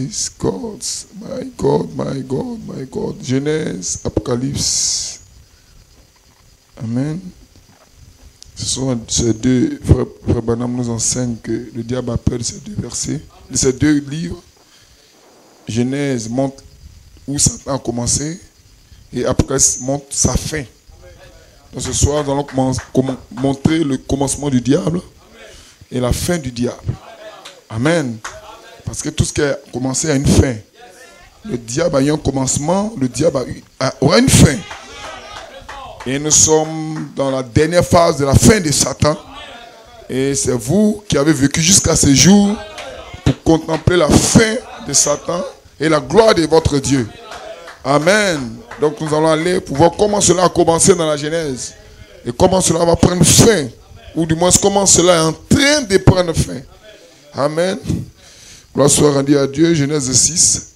please, God, my God, my God, my God. Genèse, Apocalypse. Amen. Ce sont ces deux, Frère Branham nous enseigne que le diable a peur de ces deux versets, de ces deux livres. Genèse montre où Satan a commencé et Apocalypse montre sa fin. Donc ce soir, nous allons montrer le commencement du diable et la fin du diable. Amen. Parce que tout ce qui a commencé a une fin. Le diable a eu un commencement, le diable aura une fin. Et nous sommes dans la dernière phase de la fin de Satan. Et c'est vous qui avez vécu jusqu'à ce jour pour contempler la fin de Satan et la gloire de votre Dieu. Amen. Donc nous allons aller pour voir comment cela a commencé dans la Genèse. Et comment cela va prendre fin. Ou du moins comment cela est en train de prendre fin. Amen. Gloire soit rendue à Dieu. Genèse 6,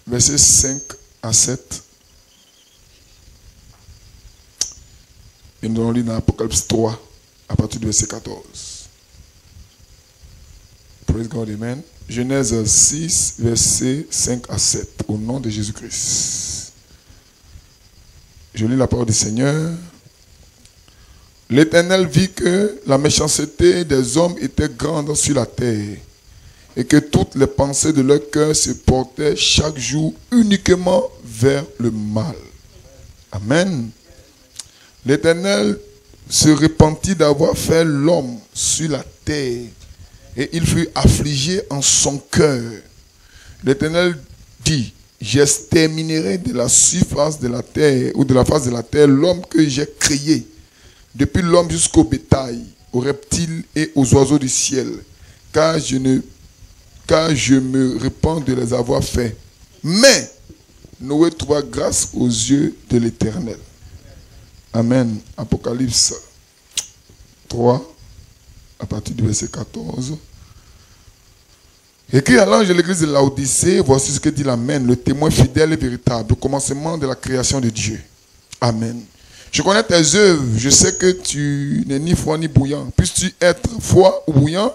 versets 5 à 7. Et nous allons lire dans Apocalypse 3, à partir du verset 14. Praise God, amen. Genèse 6, versets 5 à 7, au nom de Jésus-Christ. Je lis la parole du Seigneur. L'Éternel vit que la méchanceté des hommes était grande sur la terre, et que toutes les pensées de leur cœur se portaient chaque jour uniquement vers le mal. Amen. L'Éternel se repentit d'avoir fait l'homme sur la terre, et il fut affligé en son cœur. L'Éternel dit, j'exterminerai de la surface de la terre, ou de la face de la terre, l'homme que j'ai créé, depuis l'homme jusqu'au bétail, aux reptiles et aux oiseaux du ciel, car je me repens de les avoir faits. Mais Noé trouva grâce aux yeux de l'Éternel. Amen. Apocalypse 3, à partir du verset 14. Écrit à l'ange de l'église de Laodicée, voici ce que dit l'Amen, le témoin fidèle et véritable, le commencement de la création de Dieu. Amen. Je connais tes œuvres, je sais que tu n'es ni froid ni bouillant. Puisses-tu être froid ou bouillant?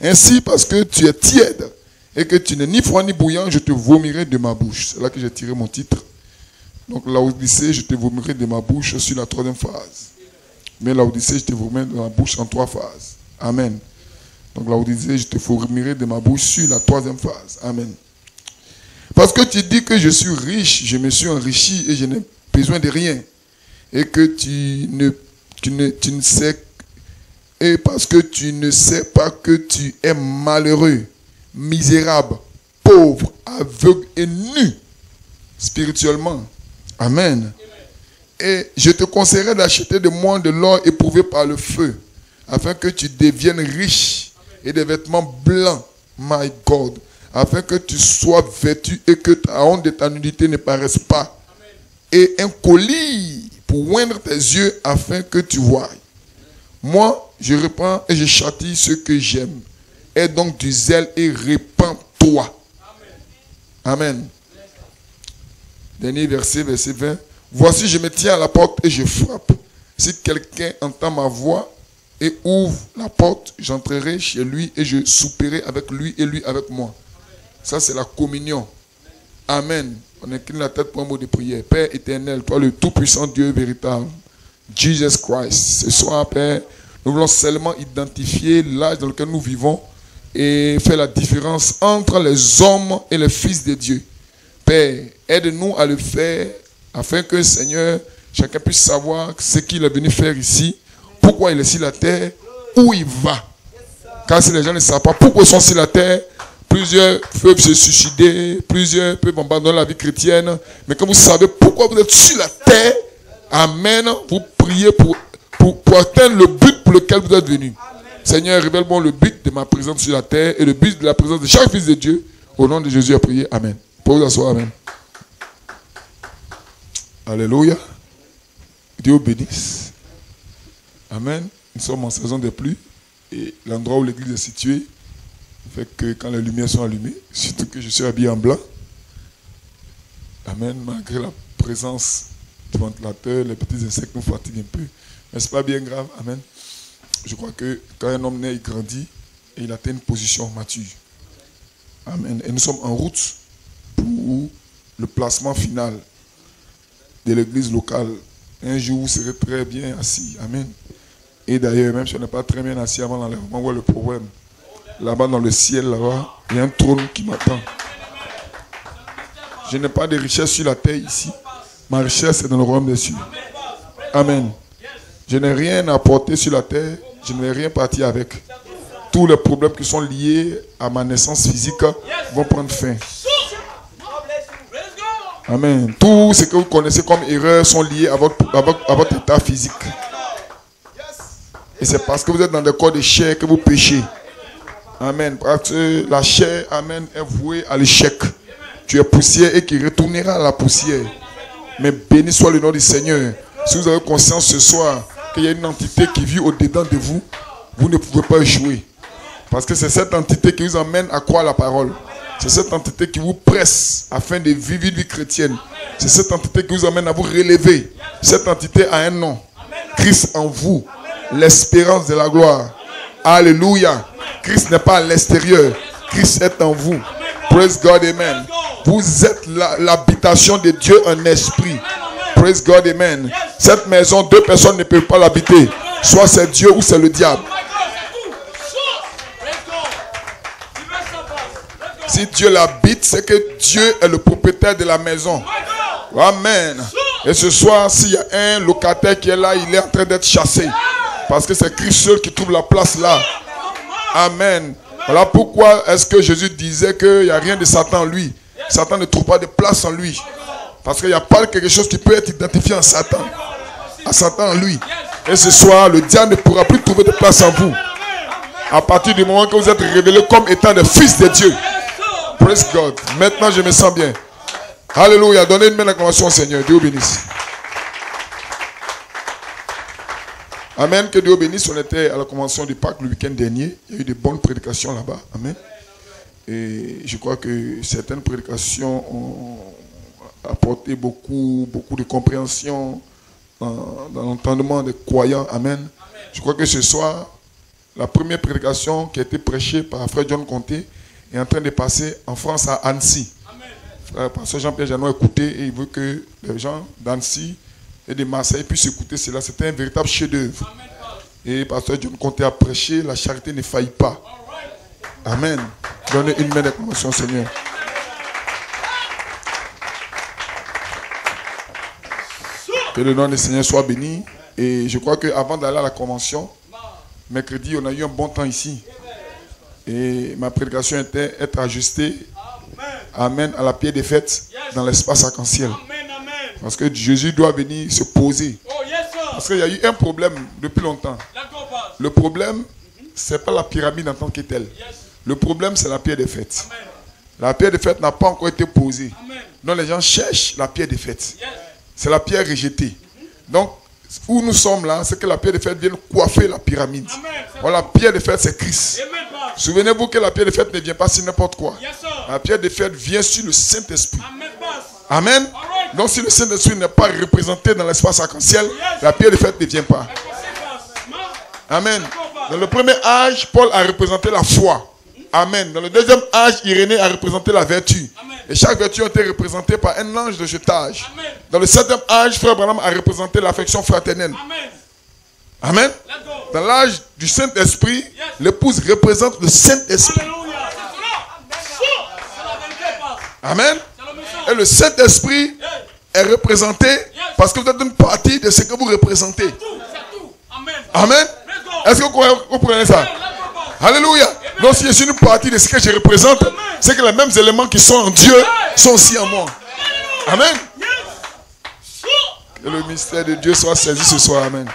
Ainsi, parce que tu es tiède et que tu n'es ni froid ni bouillant, je te vomirai de ma bouche. C'est là que j'ai tiré mon titre. Donc Laodicée, je te vomirai de ma bouche sur la troisième phase. Mais Laodicée, je te vomirai de ma bouche en trois phases. Amen. Donc Laodicée, je te vomirai de ma bouche sur la troisième phase. Amen. Parce que tu dis que je suis riche, je me suis enrichi et je n'ai besoin de rien. Et que tu ne sais, et parce que tu ne sais pas que tu es malheureux, misérable, pauvre, aveugle et nu spirituellement. Amen. Et je te conseillerais d'acheter de moi de l'or éprouvé par le feu, afin que tu deviennes riche et des vêtements blancs, my God, afin que tu sois vêtu et que ta honte de ta nudité ne paraisse pas. Et un collier pour oindre tes yeux afin que tu voies. Moi, je reprends et je châtie ceux que j'aime. Aie donc du zèle et répands-toi. Amen. Dernier verset, verset 20. Voici, je me tiens à la porte et je frappe. Si quelqu'un entend ma voix et ouvre la porte, j'entrerai chez lui et je souperai avec lui et lui avec moi. Ça, c'est la communion. Amen. On incline la tête pour un mot de prière. Père éternel, toi le tout-puissant Dieu véritable, Jesus Christ. Ce soir, Père, nous voulons seulement identifier l'âge dans lequel nous vivons et faire la différence entre les hommes et les fils de Dieu. Père, aide-nous à le faire afin que, Seigneur, chacun puisse savoir ce qu'il est venu faire ici, pourquoi il est sur la terre, où il va. Car si les gens ne savent pas pourquoi ils sont sur la terre, plusieurs peuvent se suicider, plusieurs peuvent abandonner la vie chrétienne. Mais quand vous savez pourquoi vous êtes sur la terre, amen, vous priez pour atteindre le but pour lequel vous êtes venu. Seigneur, révèle-moi le but de ma présence sur la terre et le but de la présence de chaque fils de Dieu. Au nom de Jésus, à prier. Amen. Pour vous asseoir, amen. Alléluia. Dieu bénisse. Amen. Nous sommes en saison des pluies et l'endroit où l'église est située fait que quand les lumières sont allumées, surtout que je suis habillé en blanc, amen, malgré la présence du ventilateur, les petits insectes nous fatiguent un peu. Mais ce n'est pas bien grave, amen. Je crois que quand un homme naît, il grandit et il atteint une position mature. Amen. Et nous sommes en route pour le placement final de l'église locale. Un jour, vous serez très bien assis. Amen. Et d'ailleurs, même si on n'est pas très bien assis avant l'enlèvement, on voit le problème. Là-bas dans le ciel, là-bas, il y a un trône qui m'attend. Je n'ai pas de richesse sur la terre ici. Ma richesse est dans le royaume des cieux. Amen. Je n'ai rien à apporter sur la terre. Je ne vais rien partir avec. Tous les problèmes qui sont liés à ma naissance physique vont prendre fin. Amen. Tout ce que vous connaissez comme erreurs sont liés à votre état physique. Et c'est parce que vous êtes dans des corps de chair que vous péchez. Amen. Parce que la chair, amen, est vouée à l'échec. Tu es poussière et qui retournera à la poussière. Mais béni soit le nom du Seigneur. Si vous avez conscience ce soir qu'il y a une entité qui vit au-dedans de vous, vous ne pouvez pas jouer. Parce que c'est cette entité qui vous amène à croire la parole. C'est cette entité qui vous presse afin de vivre une vie chrétienne. C'est cette entité qui vous amène à vous relever. Cette entité a un nom. Christ en vous. L'espérance de la gloire. Alléluia. Christ n'est pas à l'extérieur. Christ est en vous. Praise God, amen. Vous êtes l'habitation de Dieu en esprit. Praise God, amen. Cette maison, deux personnes ne peuvent pas l'habiter. Soit c'est Dieu ou c'est le diable. Si Dieu l'habite, c'est que Dieu est le propriétaire de la maison. Amen. Et ce soir, s'il y a un locataire qui est là, il est en train d'être chassé. Parce que c'est Christ seul qui trouve la place là. Amen. Voilà pourquoi est-ce que Jésus disait qu'il n'y a rien de Satan en lui. Satan ne trouve pas de place en lui. Parce qu'il n'y a pas quelque chose qui peut être identifié en Satan. À Satan en lui. Et ce soir, le diable ne pourra plus trouver de place en vous. À partir du moment que vous êtes révélés comme étant des fils de Dieu. Praise God. Maintenant, je me sens bien. Alléluia. Donnez une main d'acclamation au Seigneur. Dieu bénisse. Amen. Que Dieu bénisse. On était à la convention du Pâques le week-end dernier. Il y a eu de bonnes prédications là-bas. Amen. Et je crois que certaines prédications ont apporté beaucoup de compréhension dans l'entendement des croyants. Amen. Je crois que ce soir, la première prédication qui a été prêchée par Frère John Conté est en train de passer en France à Annecy. Frère Pasteur Jean-Pierre Jeannot a écouté et il veut que les gens d'Annecy et de Marseille puissent écouter cela. C'était un véritable chef-d'œuvre. Et Pasteur John Conté a prêché, la charité ne faillit pas. Amen. Donnez une main d'acclamation au Seigneur. Que le nom du Seigneur soit béni. Et je crois qu'avant d'aller à la convention, mercredi, on a eu un bon temps ici. Et ma prédication était être ajustée, amen, à la pierre des fêtes dans l'espace arc-en-ciel. Parce que Jésus doit venir se poser. Parce qu'il y a eu un problème depuis longtemps. Le problème, ce n'est pas la pyramide en tant que telle. Le problème, c'est la pierre des fêtes. La pierre des fêtes n'a pas encore été posée. Donc les gens cherchent la pierre des fêtes. C'est la pierre rejetée. Donc, où nous sommes là, c'est que la pierre des fêtes vient coiffer la pyramide. Voilà, la pierre des fêtes, c'est Christ. Souvenez-vous que la pierre des fêtes ne vient pas sur n'importe quoi. La pierre des fêtes vient sur le Saint-Esprit. Amen. Donc si le Saint-Esprit n'est pas représenté dans l'espace arc-en-ciel, la pierre des fêtes ne vient pas. Amen. Dans le premier âge, Paul a représenté la foi. Amen. Dans le deuxième âge, Irénée a représenté la vertu. Et chaque vertu a été représentée par un ange de cet âge. Dans le septième âge, Frère Branham a représenté l'affection fraternelle. Amen. Dans l'âge du Saint-Esprit, l'épouse représente le Saint-Esprit. Amen. Et le Saint-Esprit est représenté parce que vous êtes une partie de ce que vous représentez. Amen. Est-ce que vous comprenez ça? Alléluia. Donc si je suis une partie de ce que je représente, c'est que les mêmes éléments qui sont en Dieu sont aussi en moi. Amen. Que le mystère de Dieu soit saisi ce soir. Amen.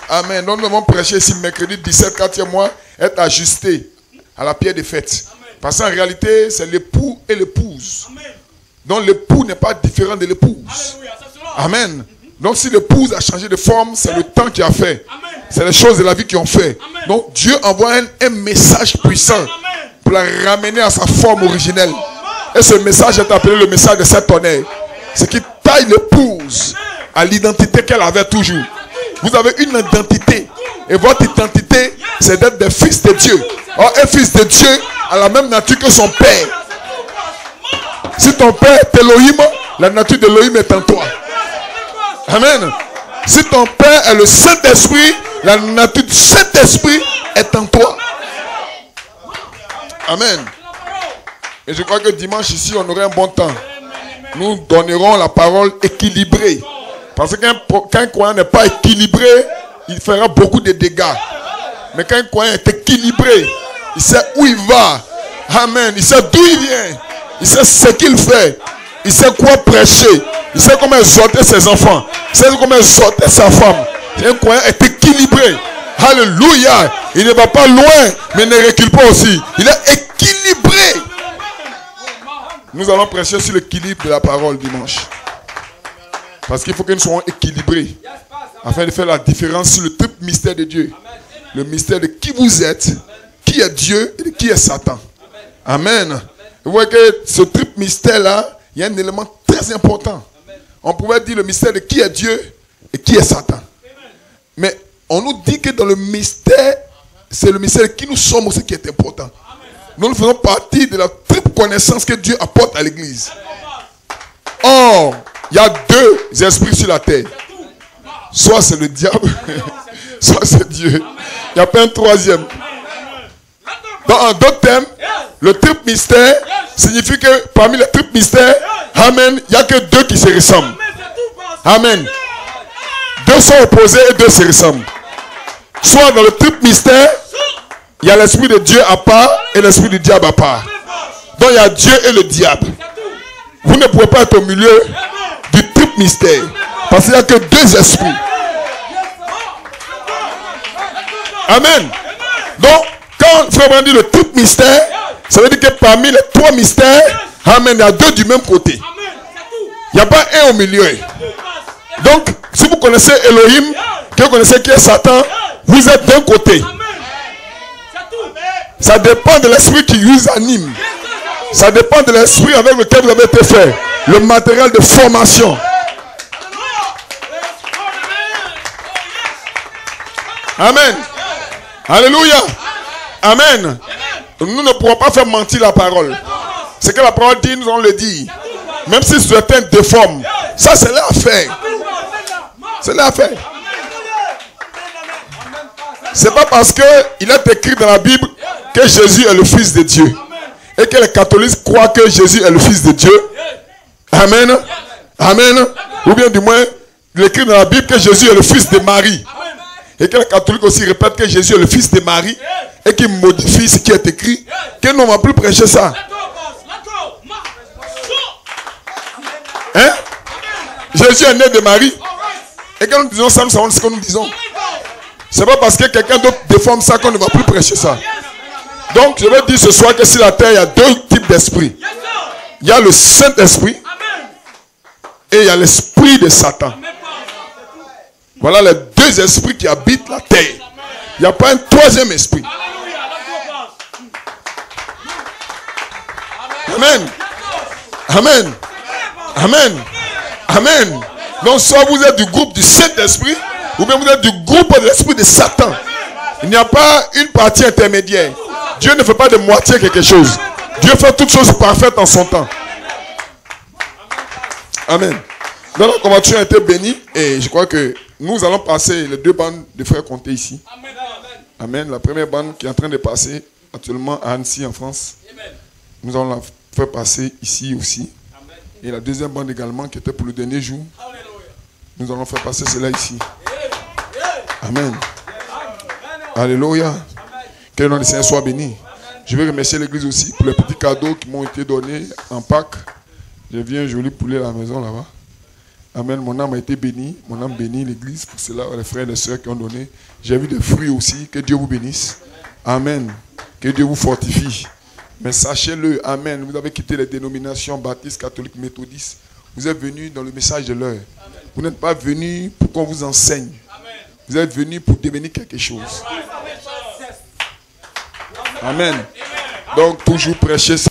Amen. Donc nous avons prêché ici mercredi 17, 4e mois, être ajusté à la pierre des fêtes. Parce qu'en réalité, c'est l'époux et l'épouse. Donc l'époux n'est pas différent de l'épouse. Amen. Donc si l'épouse a changé de forme, c'est le temps qui a fait. C'est les choses de la vie qui ont fait. Donc Dieu envoie un message puissant pour la ramener à sa forme originelle. Et ce message est appelé le message de Saint-Tonnerre. Ce qui taille l'épouse à l'identité qu'elle avait toujours. Vous avez une identité. Et votre identité c'est d'être des fils de Dieu. Or, un fils de Dieu a la même nature que son père. Si ton père est Elohim, la nature d'Elohim est en toi. Amen. Si ton père est le Saint-Esprit, la nature du Saint-Esprit est en toi. Amen. Et je crois que dimanche ici, on aurait un bon temps. Nous donnerons la parole équilibrée. Parce qu'un croyant n'est pas équilibré, il fera beaucoup de dégâts. Mais quand un croyant est équilibré, il sait où il va. Amen. Il sait d'où il vient. Il sait ce qu'il fait. Il sait quoi prêcher. Il sait comment exhorter ses enfants. Il sait comment exhorter sa femme. Un croyant est équilibré. Alléluia. Il ne va pas loin, mais ne recule pas aussi. Il est équilibré. Nous allons prêcher sur l'équilibre de la parole dimanche. Parce qu'il faut que nous soyons équilibrés. Afin de faire la différence sur le triple mystère de Dieu. Le mystère de qui vous êtes, qui est Dieu et de qui est Satan. Amen. Vous voyez que ce triple mystère-là, il y a un élément très important. On pourrait dire le mystère de qui est Dieu et qui est Satan. Mais on nous dit que dans le mystère, c'est le mystère de qui nous sommes aussi qui est important. Nous faisons partie de la triple connaissance que Dieu apporte à l'église. Or, il y a deux esprits sur la terre. Soit c'est le diable, soit c'est Dieu. Il n'y a pas un troisième. Dans d'autres termes, le triple mystère signifie que parmi les triples mystères, amen, il n'y a que deux qui se ressemblent. Amen. Deux sont opposés et deux se ressemblent. Soit dans le triple mystère, il y a l'esprit de Dieu à part et l'esprit du diable à part. Donc il y a Dieu et le diable. Vous ne pouvez pas être au milieu du triple mystère. Parce qu'il n'y a que deux esprits. Amen. Donc, quand Frère dit le triple mystère, ça veut dire que parmi les trois mystères, amen, il y a deux du même côté. Il n'y a pas un au milieu. Donc, si vous connaissez Elohim, que vous connaissez qui est Satan, vous êtes d'un côté. Ça dépend de l'esprit qui vous anime. Ça dépend de l'esprit avec lequel vous avez été fait. Le matériel de formation. Amen. Alléluia. Amen. Nous ne pourrons pas faire mentir la parole. Ce que la parole dit, nous allons le dire. Même si certains déforment. Ça, c'est leur affaire. C'est leur affaire. C'est pas parce qu'il est écrit dans la Bible que Jésus est le Fils de Dieu. Et que les catholiques croient que Jésus est le Fils de Dieu. Amen. Amen. Ou bien du moins, il est écrit dans la Bible que Jésus est le Fils de Marie. Et que les catholiques aussi répètent que Jésus est le Fils de Marie. Et qu'ils modifient ce qui est écrit. Que nous ne va plus prêcher ça. Hein? Jésus est né de Marie. Et quand nous disons ça, nous savons ce que nous disons. C'est pas parce que quelqu'un d'autre déforme ça qu'on ne va plus prêcher ça. Donc, je veux dire ce soir que sur la terre, il y a deux types d'esprits. Il y a le Saint-Esprit et il y a l'esprit de Satan. Voilà les deux esprits qui habitent la terre. Il n'y a pas un troisième esprit. Amen. Amen. Amen. Amen. Donc, soit vous êtes du groupe du Saint-Esprit, ou bien vous êtes du groupe de l'esprit de Satan. Il n'y a pas une partie intermédiaire. Dieu ne fait pas de moitié quelque chose. Dieu fait toutes choses parfaites en son temps. Amen. Donc la convention a été bénie et je crois que nous allons passer les deux bandes de frères Comté ici. Amen. La première bande qui est en train de passer actuellement à Annecy en France. Nous allons la faire passer ici aussi. Et la deuxième bande également qui était pour le dernier jour. Nous allons faire passer cela ici. Amen. Alléluia. Que le nom du Seigneur soit béni. Je vais remercier l'église aussi pour les petits cadeaux qui m'ont été donnés en Pâques. J'ai vu un joli poulet à la maison là-bas. Amen. Mon âme a été bénie. Mon âme bénit l'église. Pour cela, les frères et les sœurs qui ont donné. J'ai vu des fruits aussi. Que Dieu vous bénisse. Amen. Que Dieu vous fortifie. Mais sachez-le, amen. Vous avez quitté les dénominations baptistes, catholiques, méthodistes. Vous êtes venus dans le message de l'heure. Vous n'êtes pas venus pour qu'on vous enseigne. Vous êtes venus pour devenir quelque chose. Amen. Donc, toujours prêcher ça.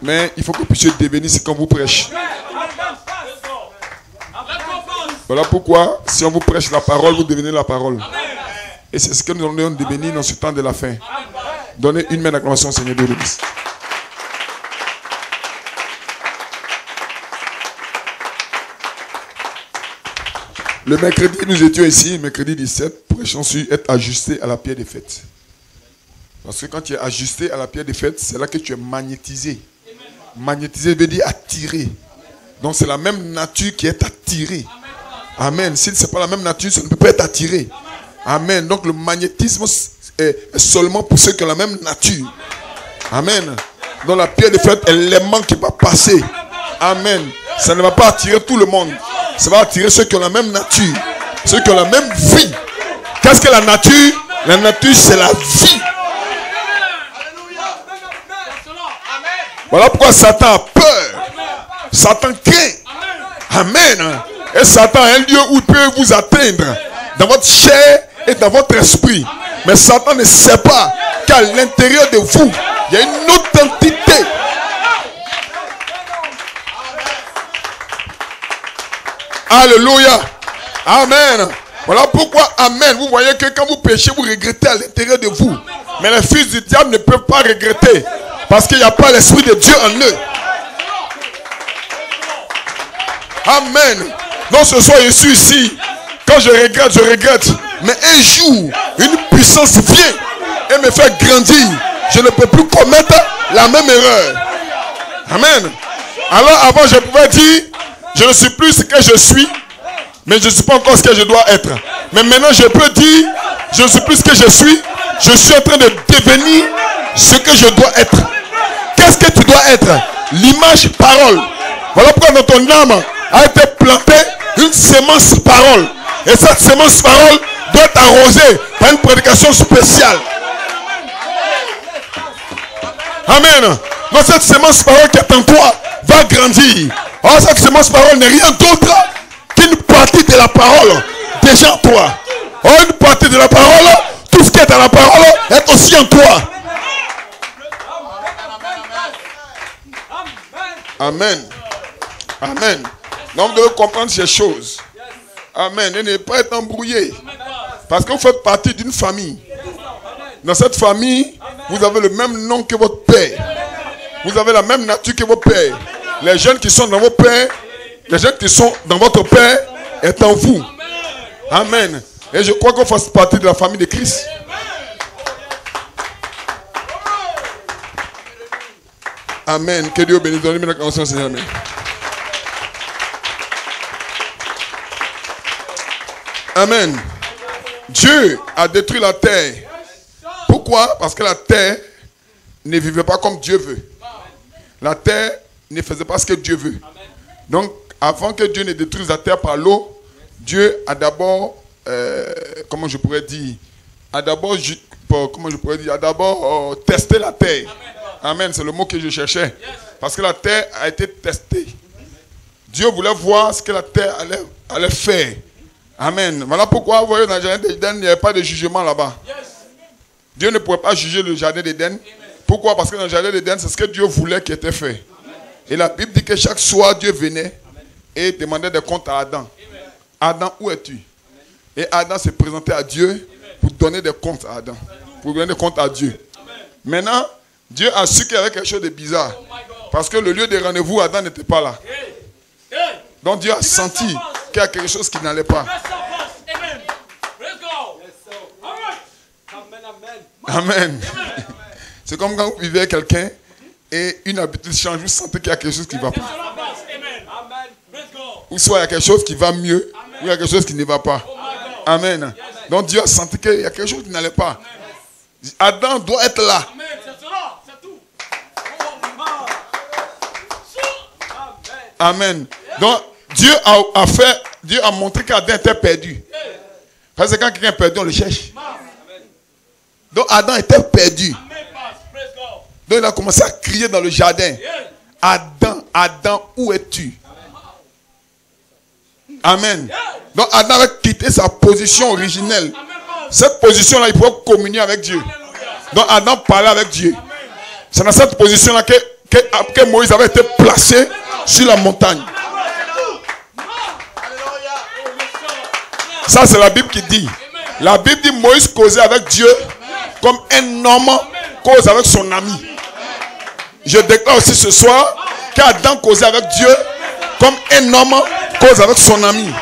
Mais il faut que vous puissiez devenir ce qu'on vous prêche. Voilà pourquoi, si on vous prêche la parole, vous devenez la parole. Et c'est ce que nous allons devenir dans ce temps de la fin. Donnez une main d'acclamation au Seigneur de l'Église. Le mercredi, nous étions ici, mercredi 17, prêchons sur être ajusté à la pierre des fêtes. Parce que quand tu es ajusté à la pierre des fêtes, c'est là que tu es magnétisé. Magnétisé veut dire attiré. Donc c'est la même nature qui est attirée. Amen. Si ce n'est pas la même nature, ça ne peut pas être attiré. Amen. Donc le magnétisme est seulement pour ceux qui ont la même nature. Amen. Donc la pierre des fêtes est l'aimant qui va passer. Amen. Ça ne va pas attirer tout le monde. Ça va attirer ceux qui ont la même nature. Ceux qui ont la même vie. Qu'est-ce que la nature? La nature, c'est la vie. Voilà pourquoi Satan a peur. Satan craint. Amen. Et Satan a un lieu où il peut vous atteindre. Dans votre chair et dans votre esprit. Mais Satan ne sait pas qu'à l'intérieur de vous, il y a une autre entité. Alléluia. Amen. Voilà pourquoi, amen. Vous voyez que quand vous péchez, vous regrettez à l'intérieur de vous. Mais les fils du diable ne peuvent pas regretter. Parce qu'il n'y a pas l'esprit de Dieu en eux. Amen. Donc ce soir, je suis ici. Quand je regrette, je regrette. Mais un jour, une puissance vient et me fait grandir. Je ne peux plus commettre la même erreur. Amen. Alors avant, je pouvais dire, je ne suis plus ce que je suis, mais je ne suis pas encore ce que je dois être. Mais maintenant, je peux dire, je ne suis plus ce que je suis en train de devenir ce que je dois être. Qu'est-ce que tu dois être? L'image parole. Voilà pourquoi dans ton âme a été plantée une semence parole. Et cette semence parole doit être arrosée par une prédication spéciale. Amen. Donc cette semence parole qui est en toi va grandir. Or cette semence parole n'est rien d'autre qu'une partie de la parole déjà en toi. Or une partie de la parole, tout ce qui est dans la parole est aussi en toi. Amen. Amen. Donc vous devez comprendre ces choses. Amen. Et ne pas être embrouillé. Parce que vous faites partie d'une famille. Dans cette famille, vous avez le même nom que votre père. Vous avez la même nature que vos pères. Les jeunes qui sont dans vos pères, les jeunes qui sont dans votre père est en vous. Amen. Et je crois qu'on fasse partie de la famille de Christ. Amen. Que Dieu bénisse. Donnez-moi la conscience, Seigneur. Amen. Amen. Dieu a détruit la terre. Pourquoi? Parce que la terre ne vivait pas comme Dieu veut. La terre ne faisait pas ce que Dieu veut. Donc, avant que Dieu ne détruise la terre par l'eau, Dieu a d'abord, comment je pourrais dire, a d'abord testé la terre. Amen, c'est le mot que je cherchais. Parce que la terre a été testée. Dieu voulait voir ce que la terre allait faire. Amen. Voilà pourquoi, vous voyez, dans le jardin d'Éden, il n'y avait pas de jugement là-bas. Dieu ne pouvait pas juger le jardin d'Éden. Pourquoi? Parce que dans le jardin d'Éden, c'est ce que Dieu voulait qui était fait. Et la Bible dit que chaque soir, Dieu venait et demandait des comptes à Adam. Adam, où es-tu? Et Adam s'est présenté à Dieu pour donner des comptes à Adam. Pour donner des comptes à Dieu. Maintenant, Dieu a su qu'il y avait quelque chose de bizarre. Parce que le lieu de rendez-vous, Adam n'était pas là. Donc Dieu a senti qu'il y a quelque chose qui n'allait pas. Amen. C'est comme quand vous vivez avec quelqu'un et une habitude change, vous sentez qu'il y a quelque chose qui ne va pas. Ou soit il y a quelque chose qui va mieux, ou il y a quelque chose qui ne va pas. Amen. Donc Dieu a senti qu'il y a quelque chose qui n'allait pas. Adam doit être là. Amen. Donc Dieu a montré qu'Adam était perdu. Parce que quand quelqu'un est perdu, on le cherche. Donc Adam était perdu. Donc il a commencé à crier dans le jardin. Adam, Adam, où es-tu? Amen. Donc Adam avait quitté sa position originelle. Cette position-là, il pouvait communier avec Dieu. Donc Adam parlait avec Dieu. C'est dans cette position-là que Moïse avait été placé sur la montagne. Ça, c'est la Bible qui dit. La Bible dit Moïse causait avec Dieu comme un homme cause avec son ami. Je déclare aussi ce soir qu'Adam causait avec Dieu comme un homme cause avec son ami.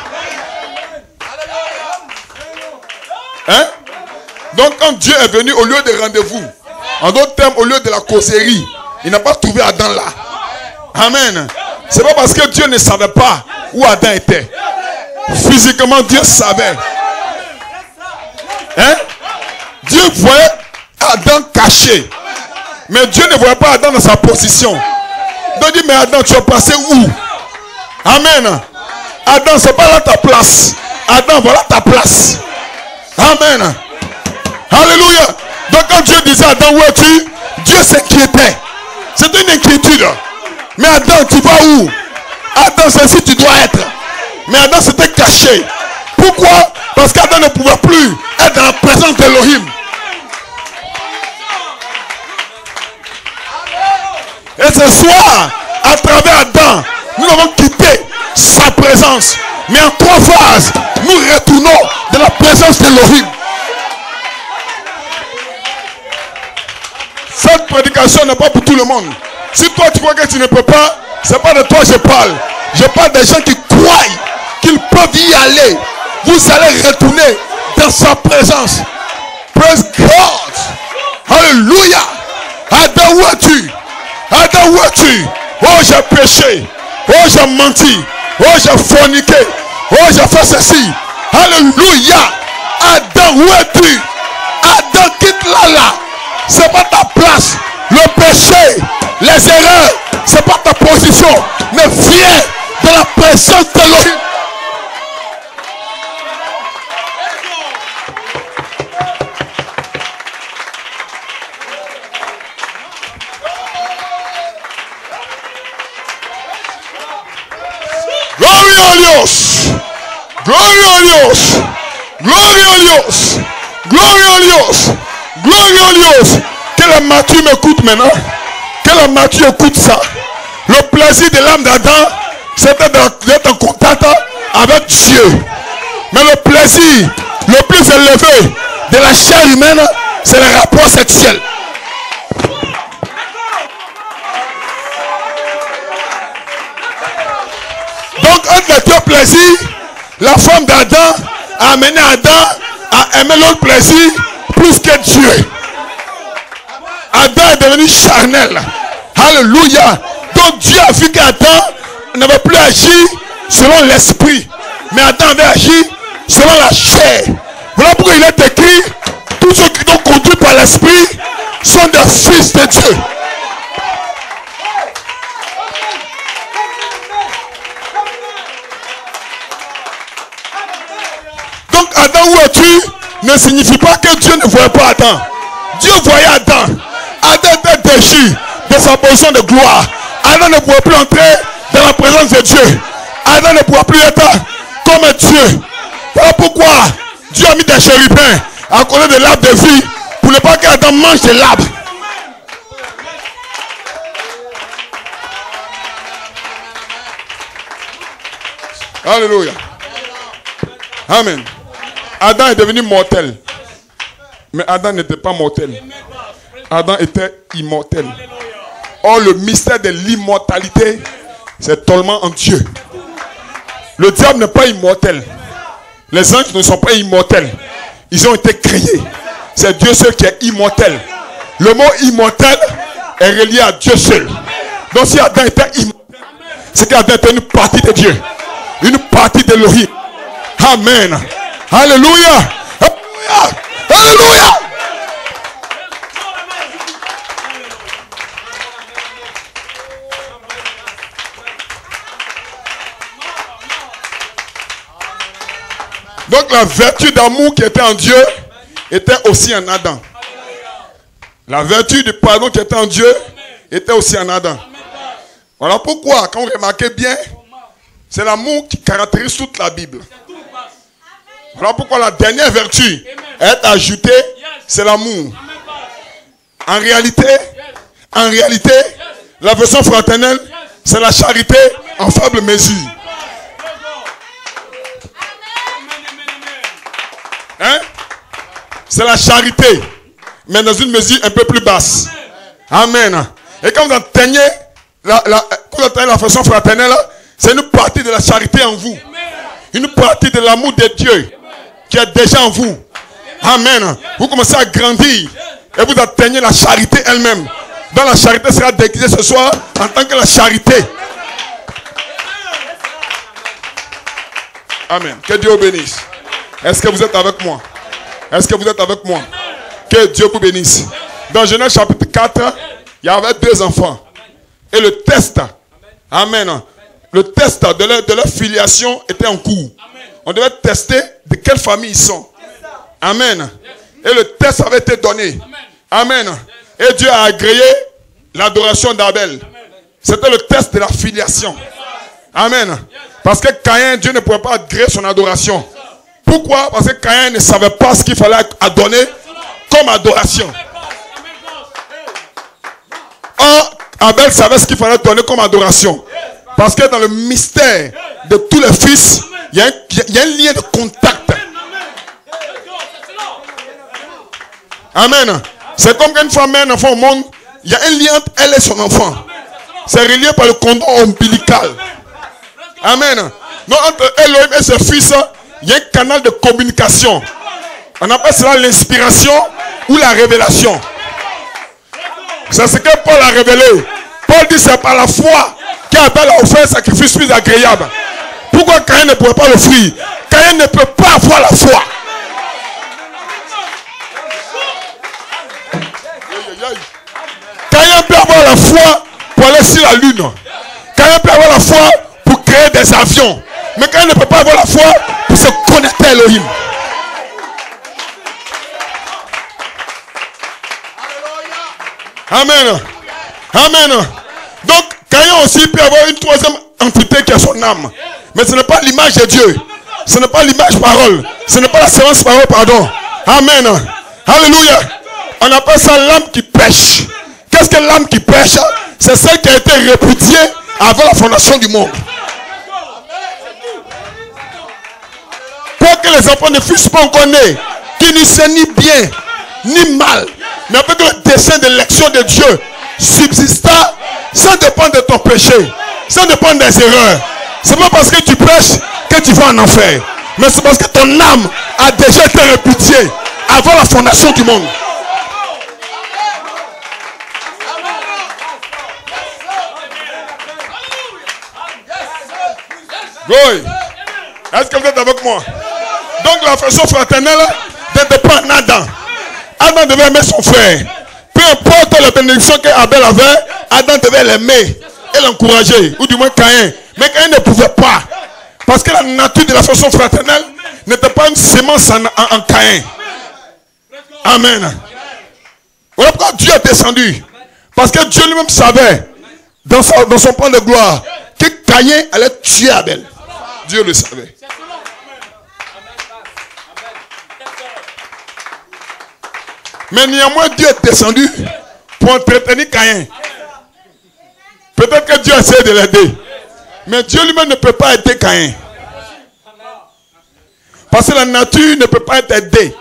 Hein? Donc quand Dieu est venu au lieu de rendez-vous, en d'autres termes au lieu de la causerie, il n'a pas trouvé Adam là. Amen. C'est pas parce que Dieu ne savait pas où Adam était. Physiquement Dieu savait. Hein? Dieu voyait Adam caché. Mais Dieu ne voyait pas Adam dans sa position. Donc il dit, mais Adam, tu es passé où? Amen. Adam, c'est pas là ta place. Adam, voilà ta place. Amen. Alléluia. Donc quand Dieu disait Adam, où es-tu? Dieu s'inquiétait. C'est une inquiétude. Mais Adam, tu vas où? Adam, c'est ici tu dois être. Mais Adam s'était caché. Pourquoi? Parce qu'Adam ne pouvait plus être dans la présence d'Elohim. Et ce soir, à travers Adam, nous avons quitté sa présence. Mais en 3 phases, nous retournons dans la présence d'Elohim. Cette prédication n'est pas pour tout le monde. Si toi tu crois que tu ne peux pas, c'est pas de toi que je parle. Je parle des gens qui croient qu'ils peuvent y aller. Vous allez retourner dans sa présence. Praise God. Alléluia. Adam, où es-tu? Adam, où es-tu? Oh, j'ai péché. Oh, j'ai menti. Oh, j'ai forniqué. Oh, j'ai fait ceci. Alléluia. Adam, où es-tu? Adam, quitte-la là. C'est pas ta place. Le péché, les erreurs, c'est pas ta position. Mais viens de la présence de l'Elohim. Glorious, glorious, glorious, glorious, glorious. Que la mature m'écoute maintenant. Que la mature écoute ça. Le plaisir de l'âme d'Adam, c'était d'être en contact avec Dieu. Mais le plaisir le plus élevé de la chair humaine, c'est le rapport sexuel. Donc, entre les 2 plaisirs, la femme d'Adam a amené Adam à aimer l'autre plaisir plus que Dieu. Adam est devenu charnel. Alléluia. Donc Dieu a vu qu'Adam n'avait plus agi selon l'esprit, mais Adam avait agi selon la chair. Voilà pourquoi il est écrit, tous ceux qui sont conduits par l'esprit sont des fils de Dieu. Donc Adam, où es-tu? Ne signifie pas que Dieu ne voyait pas Adam. Dieu voyait Adam. Adam était déchu de sa position de gloire. Adam ne pouvait plus entrer dans la présence de Dieu. Adam ne pouvait plus être comme Dieu. Voilà pourquoi Dieu a mis des chérubins à côté de l'arbre de vie pour ne pas qu'Adam mange de l'arbre. Alléluia. Amen. Adam est devenu mortel. Mais Adam n'était pas mortel. Adam était immortel. Or, le mystère de l'immortalité, c'est totalement en Dieu. Le diable n'est pas immortel. Les anges ne sont pas immortels. Ils ont été créés. C'est Dieu seul qui est immortel. Le mot immortel est relié à Dieu seul. Donc si Adam était immortel, c'est qu'Adam était une partie de Dieu. Une partie de l'Elohim. Amen. Alléluia. Alléluia. Alléluia. Donc la vertu d'amour qui était en Dieu était aussi en Adam. La vertu du pardon qui était en Dieu était aussi en Adam. Voilà pourquoi, quand vous remarquez bien, c'est l'amour qui caractérise toute la Bible. Voilà pourquoi la dernière vertu est ajoutée, c'est l'amour. En réalité, la version fraternelle, c'est la charité en faible mesure. Hein? c'est la charité, mais dans une mesure un peu plus basse. Amen. Et quand vous atteignez l'affection fraternelle, c'est une partie de la charité en vous. Une partie de l'amour de Dieu qui est déjà en vous. Amen. Vous commencez à grandir et vous atteignez la charité elle-même. Donc la charité sera déguisée ce soir en tant que la charité. Amen. Que Dieu vous bénisse. Est-ce que vous êtes avec moi? Est-ce que vous êtes avec moi? Que Dieu vous bénisse. Dans Genèse chapitre 4, il y avait 2 enfants. Et le test, amen, le test de leur filiation était en cours. On devait tester de quelle famille ils sont. Amen. Et le test avait été donné. Amen. Et Dieu a agréé l'adoration d'Abel. C'était le test de la filiation. Amen. Parce que Caïn, Dieu ne pouvait pas agréer son adoration. Pourquoi? Parce que Caïn ne savait pas ce qu'il fallait donner comme adoration. Or, Abel savait ce qu'il fallait donner comme adoration. Parce que dans le mystère de tous les fils, il y a un lien de contact. Amen. C'est comme qu'une femme met un enfant au monde, il y a un lien entre elle et son enfant. C'est relié par le cordon ombilical. Amen. Donc entre Elohim et ses fils, il y a un canal de communication. On appelle cela l'inspiration ou la révélation. C'est ce que Paul a révélé. Paul dit c'est par la foi qu'Abel a offert un sacrifice plus agréable. Pourquoi Caïn ne pouvait pas l'offrir? Caïn ne peut pas avoir la foi. Caïn peut avoir la foi pour aller sur la lune. Caïn peut avoir la foi pour créer des avions. Mais Caïn ne peut pas avoir la foi pour se connecter à Elohim. Amen. Amen. Donc, Caïn aussi peut avoir une troisième entité qui est son âme. Mais ce n'est pas l'image de Dieu. Ce n'est pas l'image parole. Ce n'est pas la séance parole, pardon. Amen. Alléluia. On appelle ça l'âme qui pêche. Qu'est-ce que l'âme qui pêche? C'est celle qui a été répudiée avant la fondation du monde. Pour que les enfants ne fussent pas encore nés, qui ne sait ni bien ni mal, mais avec le dessein de l'élection de Dieu subsista sans dépendre de ton péché, sans dépendre des erreurs. C'est pas parce que tu prêches que tu vas en enfer, mais c'est parce que ton âme a déjà été répudiée avant la fondation du monde. Oui. Est-ce que vous êtes avec moi? Donc l'affection fraternelle n'était pas en Adam. Adam devait aimer son frère. Peu importe la bénédiction qu'Abel avait, Adam devait l'aimer et l'encourager. Ou du moins Caïn. Mais Caïn ne pouvait pas. Parce que la nature de l'affection fraternelle n'était pas une sémence en Caïn. Amen. Voilà pourquoi Dieu est descendu. Parce que Dieu lui-même savait, dans son plan de gloire, que Caïn allait tuer Abel. Dieu le savait. Mais néanmoins, Dieu est descendu pour entretenir Caïn. Peut-être que Dieu a essayé de l'aider. Mais Dieu lui-même ne peut pas aider Caïn. Parce que la nature ne peut pas être aidée.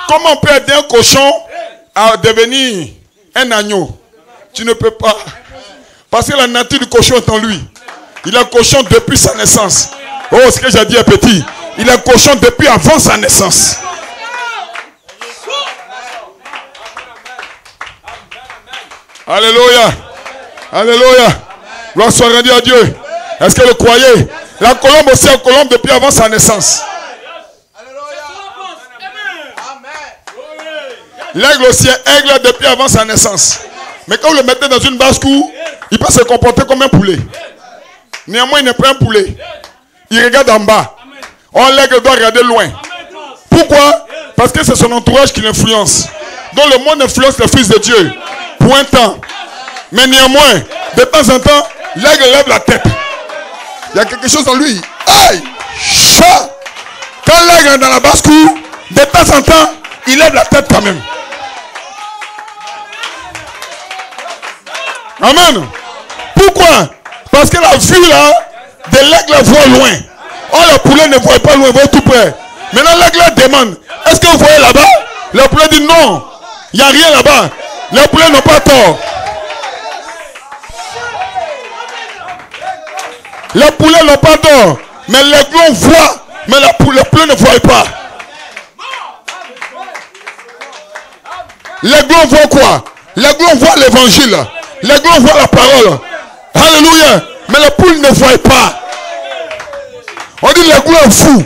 Comment on peut aider un cochon à devenir un agneau? Tu ne peux pas. Parce que la nature du cochon est en lui. Il est cochon depuis sa naissance. Oh, ce que j'ai dit est petit. Il est cochon depuis avant sa naissance. Alléluia. Alléluia. Gloire soit rendue à Dieu. Est-ce que vous le croyez? La colombe aussi est colombe depuis avant sa naissance. L'aigle aussi est aigle depuis avant sa naissance. Mais quand vous le mettez dans une basse-cour, il peut se comporter comme un poulet. Néanmoins, il n'est pas un poulet. Il regarde en bas. Or, l'aigle doit regarder loin. Pourquoi? Parce que c'est son entourage qui l'influence. Donc le monde influence le Fils de Dieu. Pour un temps. Mais néanmoins, de temps en temps, l'aigle lève la tête. Il y a quelque chose en lui. Aïe! Chat! Quand l'aigle est dans la basse-cour, de temps en temps, il lève la tête quand même. Amen. Pourquoi? Parce que la vue là de l'aigle voit loin. Or le poulet ne voit pas loin, il voit tout près. Maintenant, l'aigle demande, est-ce que vous voyez là-bas? Le poulet dit non, il n'y a rien là-bas. Les poulets n'ont pas tort. Les poulets n'ont pas tort. Mais l'aiglon voit, mais le poulet ne voit pas. L'aiglon voit quoi? L'aiglon voit l'évangile. L'aiglon voit la parole. Alléluia. Mais la poule ne voit pas. On dit l'aiglon est fou.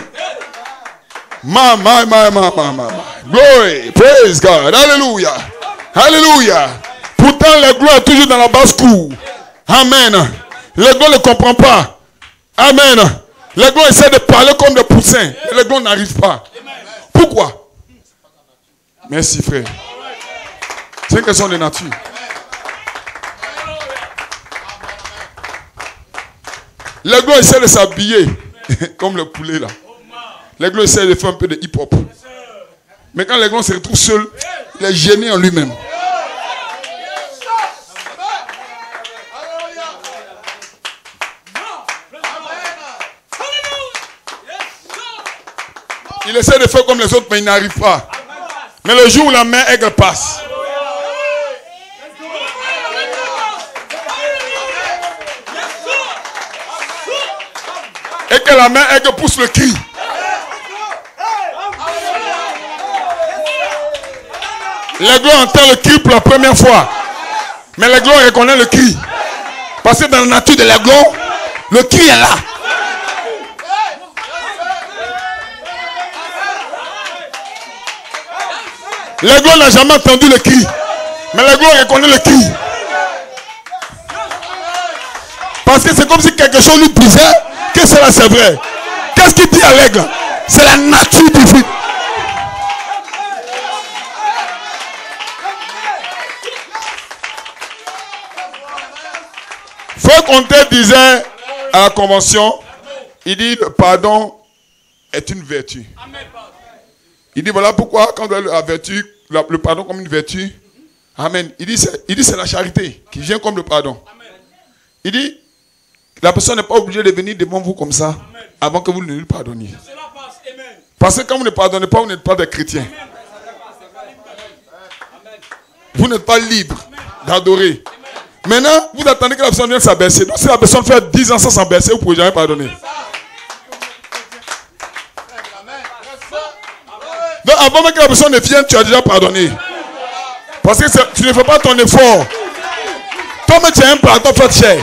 Glory. Praise God. Alléluia. Alléluia. Pourtant l'aiglon est toujours dans la basse-cour. Amen. L'aiglon ne comprend pas. Amen. L'aiglon essaie de parler comme des poussins. Et l'aiglon n'arrive pas. Pourquoi? Merci frère. C'est une question de nature. L'aiglon essaie de s'habiller comme le poulet là. L'aiglon essaie de faire un peu de hip-hop. Mais quand l'aiglon se retrouve seul, il est gêné en lui-même. Il essaie de faire comme les autres, mais il n'arrive pas. Mais le jour où la main aigle passe, et que la main aigle pousse le cri, l'aiglon entend le cri pour la première fois. Mais l'aiglon reconnaît le cri. Parce que dans la nature de l'aiglon, le cri est là. L'aiglon n'a jamais entendu le cri. Mais l'aiglon reconnaît le cri. Parce que c'est comme si quelque chose lui disait que cela c'est vrai. Qu'est-ce qu'il dit à l'aigle? C'est la nature divine. Frère Comté disait à la convention, il dit le pardon est une vertu. Il dit voilà pourquoi quand on a la vertu, le pardon comme une vertu. Amen. Il dit c'est la charité qui vient comme le pardon. Il dit la personne n'est pas obligée de venir devant vous comme ça avant que vous ne lui pardonniez. Parce que quand vous ne pardonnez pas, vous n'êtes pas des chrétiens. Vous n'êtes pas libre d'adorer. Maintenant, vous attendez que la personne vienne s'abaisser. Donc si la personne fait 10 ans sans s'abaisser, vous ne pouvez jamais pardonner. Donc avant même que la personne ne vienne, tu as déjà pardonné. Parce que tu ne fais pas ton effort. Toi-même tu as un pardon fait cher.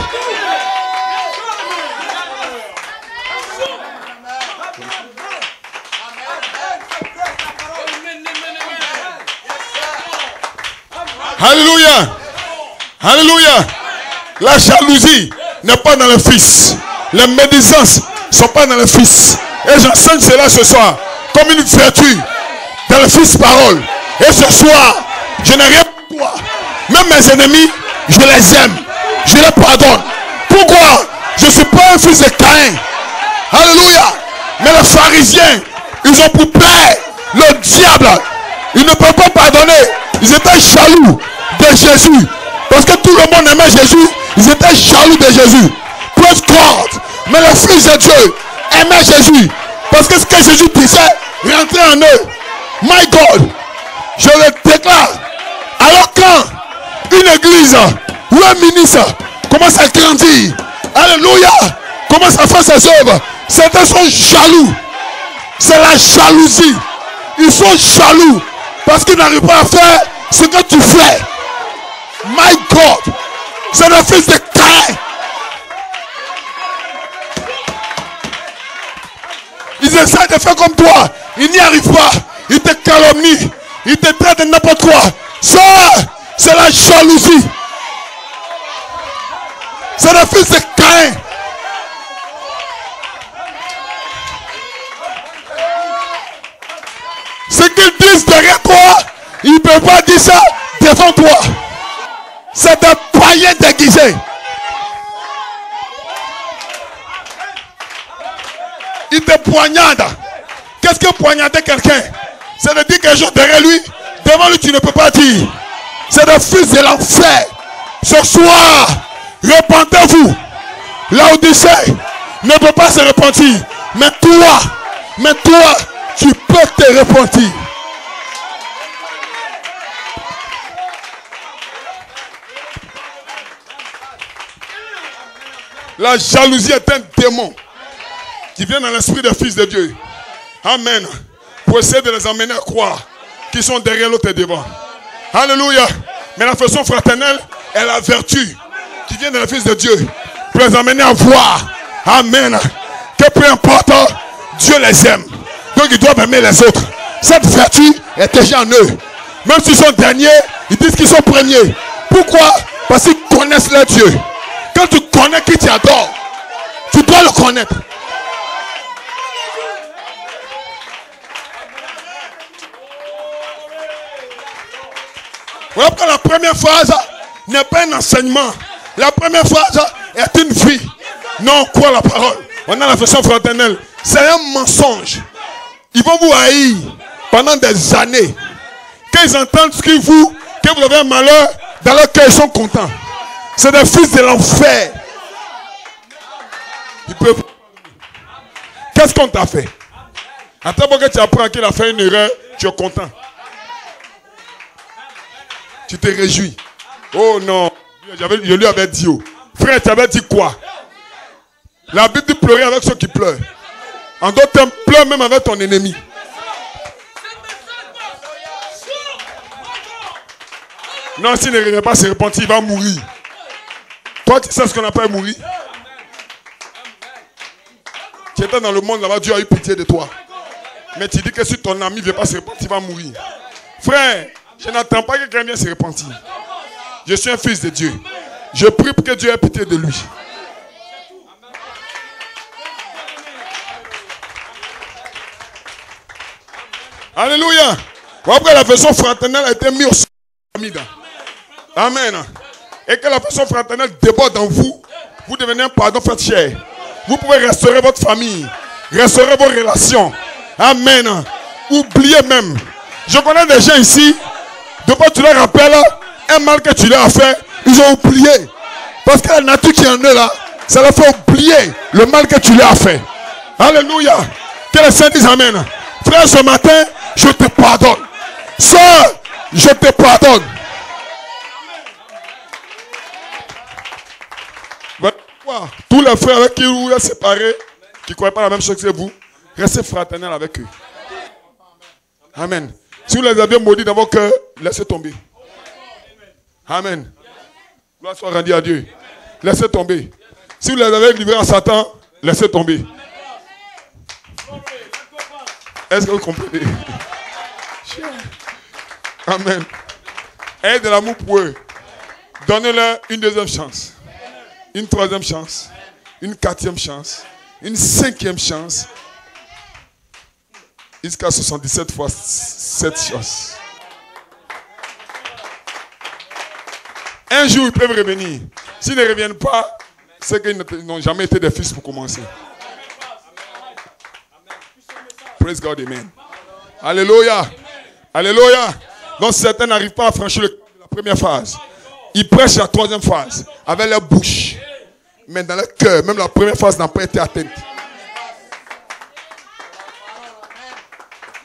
Alléluia. Alléluia. La jalousie n'est pas dans le Fils. Les médisances ne sont pas dans le Fils. Et j'enseigne cela ce soir comme une vertu dans le Fils parole. Et ce soir, je n'ai rien pour toi. Même mes ennemis, je les aime. Je les pardonne. Pourquoi? Je ne suis pas un fils de Caïn. Alléluia. Mais les pharisiens, ils ont pour père le diable. Ils ne peuvent pas pardonner. Ils étaient jaloux de Jésus. Parce que tout le monde aimait Jésus. Ils étaient jaloux de Jésus. Praise God. Mais le Fils de Dieu aimait Jésus. Parce que ce que Jésus disait rentrait en eux. My God. Je le déclare. Alors quand une église ou un ministre commence à grandir. Alléluia. Commence à faire ses œuvres. Certains sont jaloux. C'est la jalousie. Ils sont jaloux. Parce qu'ils n'arrivent pas à faire ce que tu fais. My God. C'est le fils de Caïn. Ils essaient de faire comme toi. Ils n'y arrivent pas. Ils te calomnient. Ils te traitent de n'importe quoi. Ça, c'est la jalousie. C'est le fils de Caïn. Ce qu'ils disent derrière toi, ils ne peuvent pas dire ça devant toi. C'est des païens déguisés. Ils te poignardent. Qu'est-ce que poignarder quelqu'un? C'est de dire quelque chose derrière lui. Devant lui, tu ne peux pas dire. C'est le fils de l'enfer. Ce soir, repentez-vous. Laodicée ne peut pas se repentir. Mais toi, tu peux te repentir. La jalousie est un démon qui vient dans l'esprit des fils de Dieu. Amen. Pour essayer de les emmener à croire qu'ils sont derrière l'autre et devant. Alléluia. Mais l'affection fraternelle est la vertu qui vient de les fils de Dieu pour les emmener à voir. Amen. Que peu importe, Dieu les aime. Donc ils doivent aimer les autres. Cette vertu est déjà en eux. Même s'ils sont derniers, ils disent qu'ils sont premiers. Pourquoi? Parce qu'ils connaissent leur Dieu. Quand tu connais qui t'adore, tu dois le connaître. Voilà pourquoi la première phase n'est pas un enseignement. La première phase est une vie. Non, quoi la parole? On a l'affection fraternelle. C'est un mensonge. Ils vont vous haïr pendant des années. Quand ils entendent que vous avez un malheur, dans leur cœur, ils sont contents. C'est des fils de l'enfer. Ils peuvent. Qu'est-ce qu'on t'a fait? Attends que tu apprends qu'il a fait une erreur, tu es content. Tu te réjouis. Oh non. Je lui avais dit. Oh. Frère, tu avais dit quoi? La Bible dit pleurer avec ceux qui pleurent. En d'autres termes, pleure même avec ton ennemi. Non, s'il ne reviendrait pas se repentir, il va mourir. Toi, tu sais ce qu'on appelle mourir? Tu étais dans le monde là-bas, Dieu a eu pitié de toi. Mais tu dis que si ton ami ne vient pas se repentir, il va mourir. Frère, je n'attends pas que quelqu'un vienne se repentir. Je suis un fils de Dieu. Je prie pour que Dieu ait pitié de lui. Alléluia. Après la façon fraternelle a été mise au sommet. Amen. Et que la façon fraternelle déborde en vous, vous devenez un pardon fait cher. Vous pouvez restaurer votre famille, restaurer vos relations. Amen. Oubliez même. Je connais des gens ici, depuis que tu leur rappelles un mal que tu leur as fait, ils ont oublié. Parce que la nature qui est en eux là, ça leur fait oublier le mal que tu leur as fait. Alléluia. Que les saints disent Amen. Frère, ce matin, je te pardonne. Sœur, je te pardonne. Tous les frères avec qui vous êtes séparés, qui ne croient pas la même chose que vous, restez fraternels avec eux. Amen. Si vous les avez maudits dans vos cœurs, laissez tomber. Amen. Gloire soit rendue à Dieu. Laissez tomber. Si vous les avez livrés à Satan, laissez tomber. Est-ce que vous comprenez? Amen. Ayez de l'amour pour eux. Donnez-leur une deuxième chance. Une troisième chance. Une quatrième chance. Une cinquième chance. Jusqu'à 77 fois 7 chances. Un jour, ils peuvent revenir. S'ils ne reviennent pas, c'est qu'ils n'ont jamais été des fils pour commencer. Praise God, amen. Alléluia. Alléluia. Donc certains n'arrivent pas à franchir la première phase. Ils prêchent la troisième phase avec leur bouche. Mais dans leur cœur, même la première phase n'a pas été atteinte.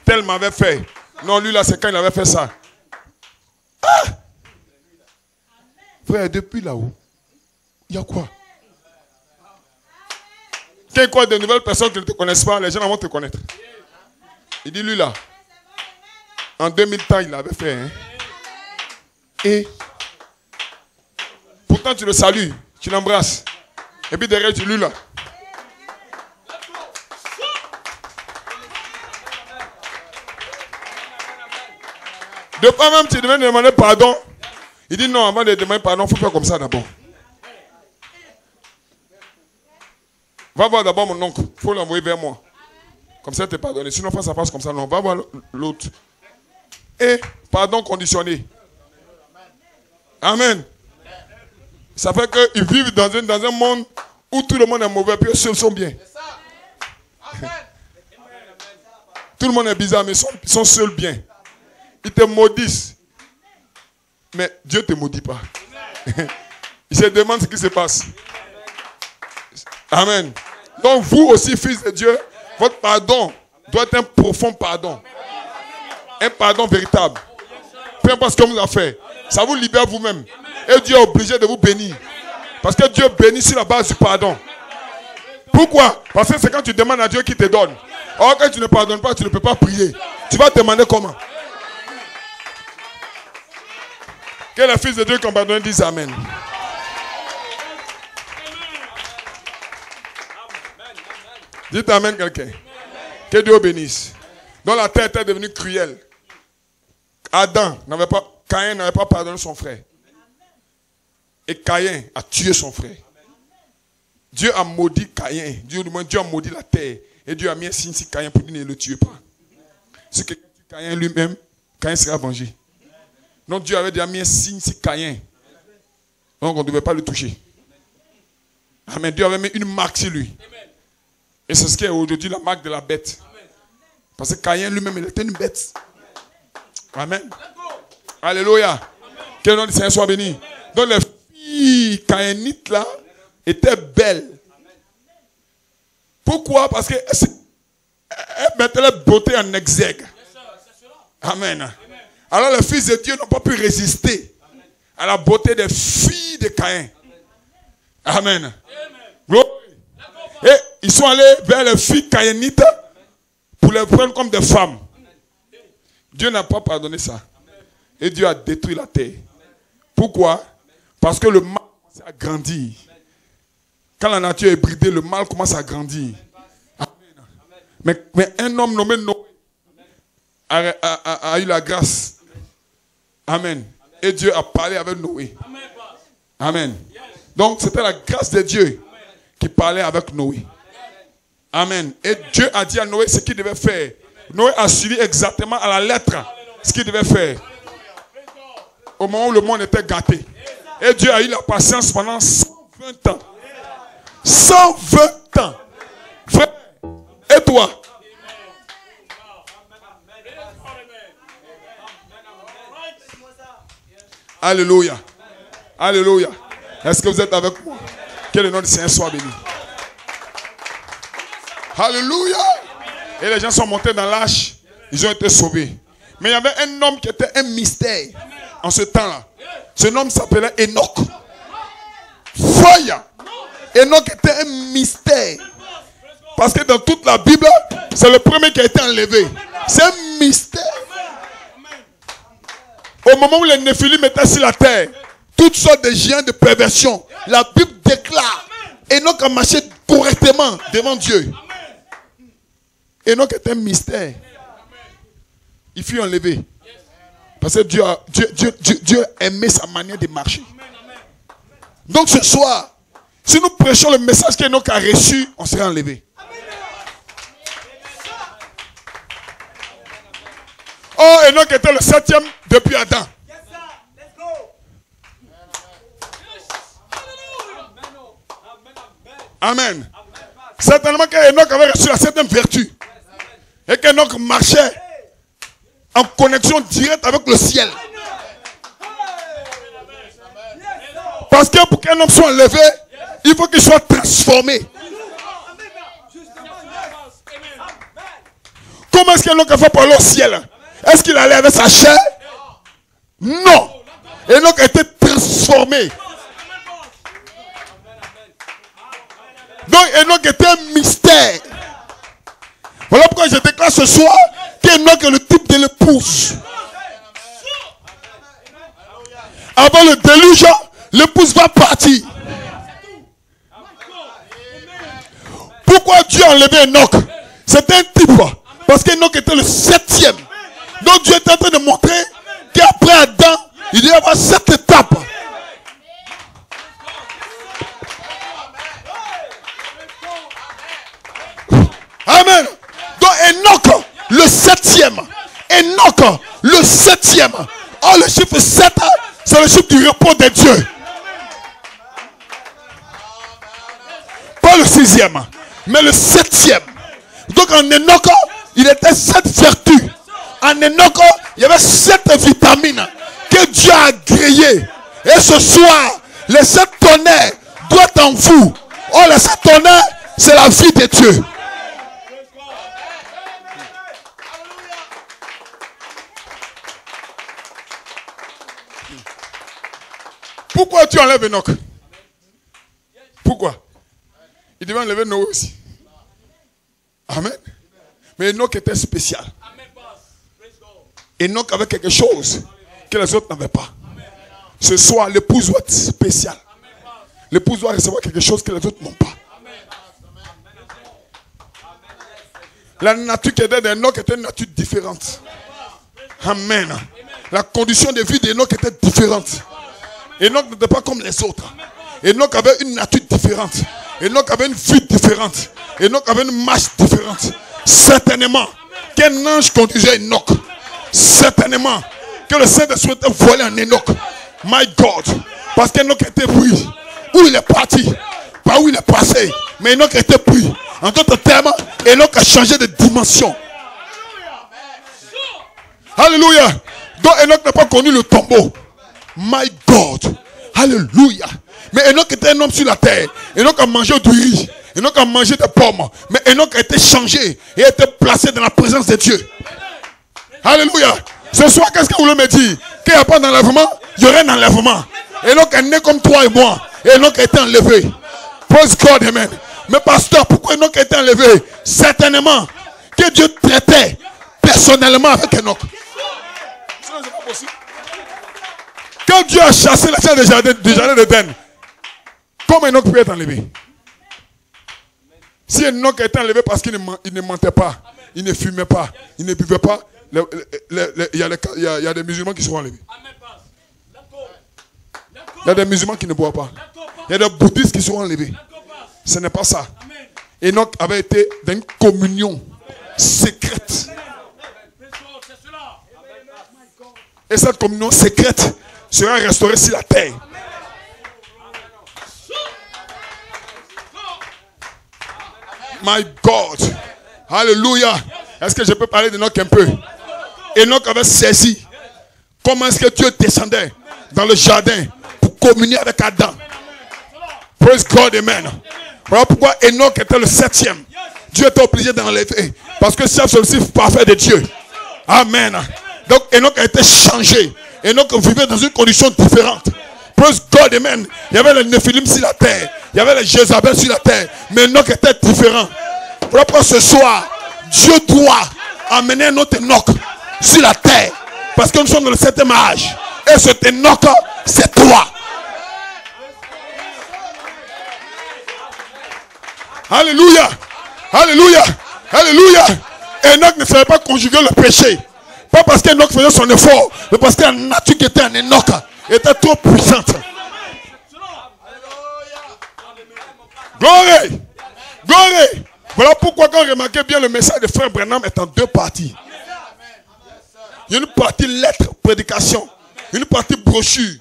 Tel m'avait fait. Non, lui là, c'est quand il avait fait ça. Ah! Frère, depuis là-haut, il y a quoi? Quand il croit de nouvelles personnes qui ne te connaissent pas, les gens vont te connaître. Il dit, lui là, en 2000 temps, il l'avait fait. Hein? Et pourtant, tu le salues, tu l'embrasses. Et puis derrière, tu lui là. De fois même, tu devais demander pardon. Il dit non, avant de demander pardon, il faut faire comme ça d'abord. Va voir d'abord mon oncle. Il faut l'envoyer vers moi. Comme ça, tu es pardonné. Sinon, face à face comme ça, non. Va voir l'autre. Et pardon conditionné. Amen. Ça fait qu'ils vivent dans un monde où tout le monde est mauvais, puis eux seuls sont bien. Tout le monde est bizarre, mais ils sont seuls bien. Ils te maudissent. Mais Dieu ne te maudit pas. Il se demande ce qui se passe. Amen. Donc vous aussi, fils de Dieu, votre pardon doit être un profond pardon. Un pardon véritable. Peu importe ce qu'on vous a fait. Ça vous libère vous-même. Et Dieu est obligé de vous bénir. Parce que Dieu bénit sur la base du pardon. Pourquoi? Parce que c'est quand tu demandes à Dieu qui te donne. Or, quand tu ne pardonnes pas, tu ne peux pas prier. Tu vas te demander comment. Que les fils de Dieu qui ont pardonné disent Amen. Dites Amen quelqu'un. Que Dieu bénisse. Donc la terre était devenue cruelle. Caïn n'avait pas pardonné son frère. Et Caïn a tué son frère. Dieu a maudit Caïn. Dieu a maudit la terre. Et Dieu a mis un signe sur Caïn pour qu'il ne le tue pas. Si quelqu'un tue Caïn lui-même, Caïn sera vengé. Donc Dieu avait déjà mis un signe sur Caïn. Donc on ne devait pas le toucher. Amen. Dieu avait mis une marque sur lui. Et c'est ce qui est aujourd'hui la marque de la bête. Parce que Caïn lui-même, il était une bête. Amen. Alléluia. Que le nom du Seigneur soit béni. Donc les filles caïnites là étaient belles. Pourquoi? Parce qu'elles mettaient la beauté en exergue. Amen. Alors les fils de Dieu n'ont pas pu résister à la beauté des filles de Caïn. Amen. Et ils sont allés vers les filles caïnites pour les prendre comme des femmes. Dieu n'a pas pardonné ça. Et Dieu a détruit la terre. Pourquoi? Parce que le mal commence à grandir. Quand la nature est bridée, le mal commence à grandir. Amen. Mais un homme nommé Noé a eu la grâce. Amen. Et Dieu a parlé avec Noé. Amen. Donc c'était la grâce de Dieu qui parlait avec Noé. Amen. Et Dieu a dit à Noé ce qu'il devait faire. Noé a suivi exactement à la lettre ce qu'il devait faire. Au moment où le monde était gâté. Et Dieu a eu la patience pendant 120 ans. 120 ans. Frère, et toi? Alléluia. Alléluia. Est-ce que vous êtes avec moi? Que le nom du Seigneur soit béni. Alléluia. Et les gens sont montés dans l'arche. Ils ont été sauvés. Mais il y avait un homme qui était un mystère en ce temps-là. Ce homme s'appelait Enoch. Foya. Enoch était un mystère. Parce que dans toute la Bible, c'est le premier qui a été enlevé. C'est un mystère. Au moment où les Néphilim étaient sur la terre, toutes sortes de géants de perversion, la Bible déclare Enoch a marché correctement devant Dieu. Enoch était un mystère. Il fut enlevé. Parce que Dieu aimait sa manière de marcher. Donc ce soir, si nous prêchons le message qu'Enoch a reçu, on sera enlevé. Oh, Enoch était le 7e depuis Adam. Amen. Certainement qu'Enoch avait reçu la 7e vertu. Et qu'Enoch marchait en connexion directe avec le ciel. Parce que pour qu'un homme soit enlevé, il faut qu'il soit transformé. Comment est-ce qu'Enoch a fait pour aller au ciel? Est-ce qu'il allait avec sa chair? Non. Enoch a été transformé. Donc Enoch était un mystère. Voilà pourquoi je déclare ce soir qu'Enoch est le type de l'épouse. Avant le déluge, l'épouse va partir. Pourquoi Dieu a enlevé Enoch? C'était un type. Parce qu'Enoch était le 7e. Donc Dieu est en train de montrer qu'après Adam, il doit y avoir 7 étapes. Amen. Donc Enoch, le 7e. Enoch, le 7e. Oh, le chiffre 7, c'est le chiffre du repos de Dieu. Pas le 6e, mais le 7e. Donc en Enoch, il était 7 vertus. En Enoch, il y avait 7 vitamines que Dieu a grillées. Et ce soir, les 7 tonnerres doivent être en vous. Oh, les 7 tonnerres, c'est la vie de Dieu. pourquoi tu enlèves Enoch? Pourquoi? Il devait enlever Noé aussi. Amen. Mais Enoch était spécial. Enoch avait quelque chose que les autres n'avaient pas. Ce soir, l'épouse doit être spéciale. L'épouse doit recevoir quelque chose que les autres n'ont pas. La nature qui était d'Enoch était une nature différente. Amen. La condition de vie d'Enoch était différente. Enoch n'était pas comme les autres. Enoch avait une nature différente. Enoch avait une vie différente. Enoch avait une marche différente. Certainement qu'un ange conduisait Enoch. Certainement que le Saint-Esprit était voilé en Enoch. My God. Parce qu'Enoch était pris. Où il est parti, pas où il est passé. Mais Enoch était pris. En d'autres termes, Enoch a changé de dimension. Alléluia. Donc Enoch n'a pas connu le tombeau. My God. Alléluia. Mais Enoch était un homme sur la terre. Enoch a mangé du riz. Enoch a mangé des pommes. Mais Enoch a été changé et a été placé dans la présence de Dieu. Alléluia. Ce soir, qu'est-ce que vous voulez me dire? Qu'il n'y a pas d'enlèvement? Il y aurait un enlèvement. Enoch est né comme toi et moi. Et Enoch a été enlevé. Praise God, amen. Mais pasteur, pourquoi Enoch a été enlevé? Certainement que Dieu traitait personnellement avec Enoch. Sinon, c'est pas possible. Quand Dieu a chassé les gens du jardin d'Éden, comment Enoch peut être enlevé? Si Enoch a été enlevé parce qu'il ne mentait pas, il ne fumait pas, il ne buvait pas, il y a des musulmans qui seront enlevés. Il y a des musulmans qui ne boivent pas. Il y a des bouddhistes qui seront enlevés. Ce n'est pas ça. Enoch avait été dans une communion secrète. Et cette communion secrète sera restaurée sur la terre. My God. Alléluia. Est-ce que je peux parler d'Enoch un peu? Enoch avait saisi comment est-ce que Dieu descendait dans le jardin pour communier avec Adam. Praise God, amen. Voilà pourquoi Enoch était le 7e. Dieu était obligé d'enlever. Parce que c'est celui-ci parfait de Dieu. Amen. Donc Enoch a été changé. Enoch vivait dans une condition différente. Praise God, amen. Il y avait les Néphilim sur la terre. Il y avait les Jézabel sur la terre. Mais Enoch était différent. Voilà pourquoi ce soir, Dieu doit amener un autre Enoch sur la terre. Parce que nous sommes dans le 7e âge. Et cet Enoch, c'est toi. Alléluia. Alléluia. Alléluia. Enoch ne savait pas conjuguer le péché. Pas parce qu'Enoch faisait son effort, mais parce que la nature qui était en Enoch était trop puissante. Gloire. Gloire. Voilà pourquoi quand on remarquait bien le message de frère Branham est en deux parties. Il y a une partie lettre, prédication. Une partie brochure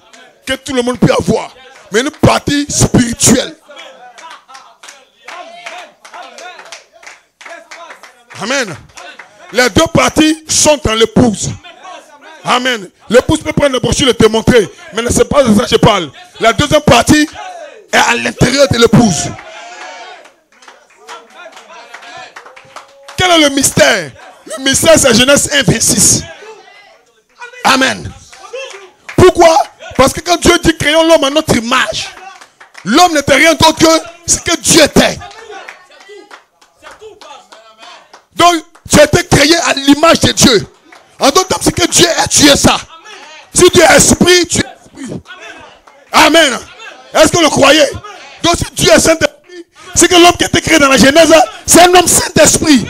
que tout le monde peut avoir. Mais une partie spirituelle. Amen. Les deux parties sont dans l'épouse. Amen. L'épouse peut prendre la brochure et te montrer. Mais ce n'est pas de ça que je parle. La deuxième partie est à l'intérieur de l'épouse. Quel est le mystère? Le mystère, c'est Genèse 1, 26. Amen. Pourquoi? Parce que quand Dieu dit créons l'homme à notre image, l'homme n'était rien d'autre que ce que Dieu était. Donc, tu as été créé à l'image de Dieu. En d'autres termes, c'est que Dieu est, tu es ça. Si Dieu est esprit, tu es esprit. Amen. Est-ce que vous le croyez? Donc, si Dieu est Saint-Esprit, c'est que l'homme qui a été créé dans la Genèse, c'est un homme Saint-Esprit.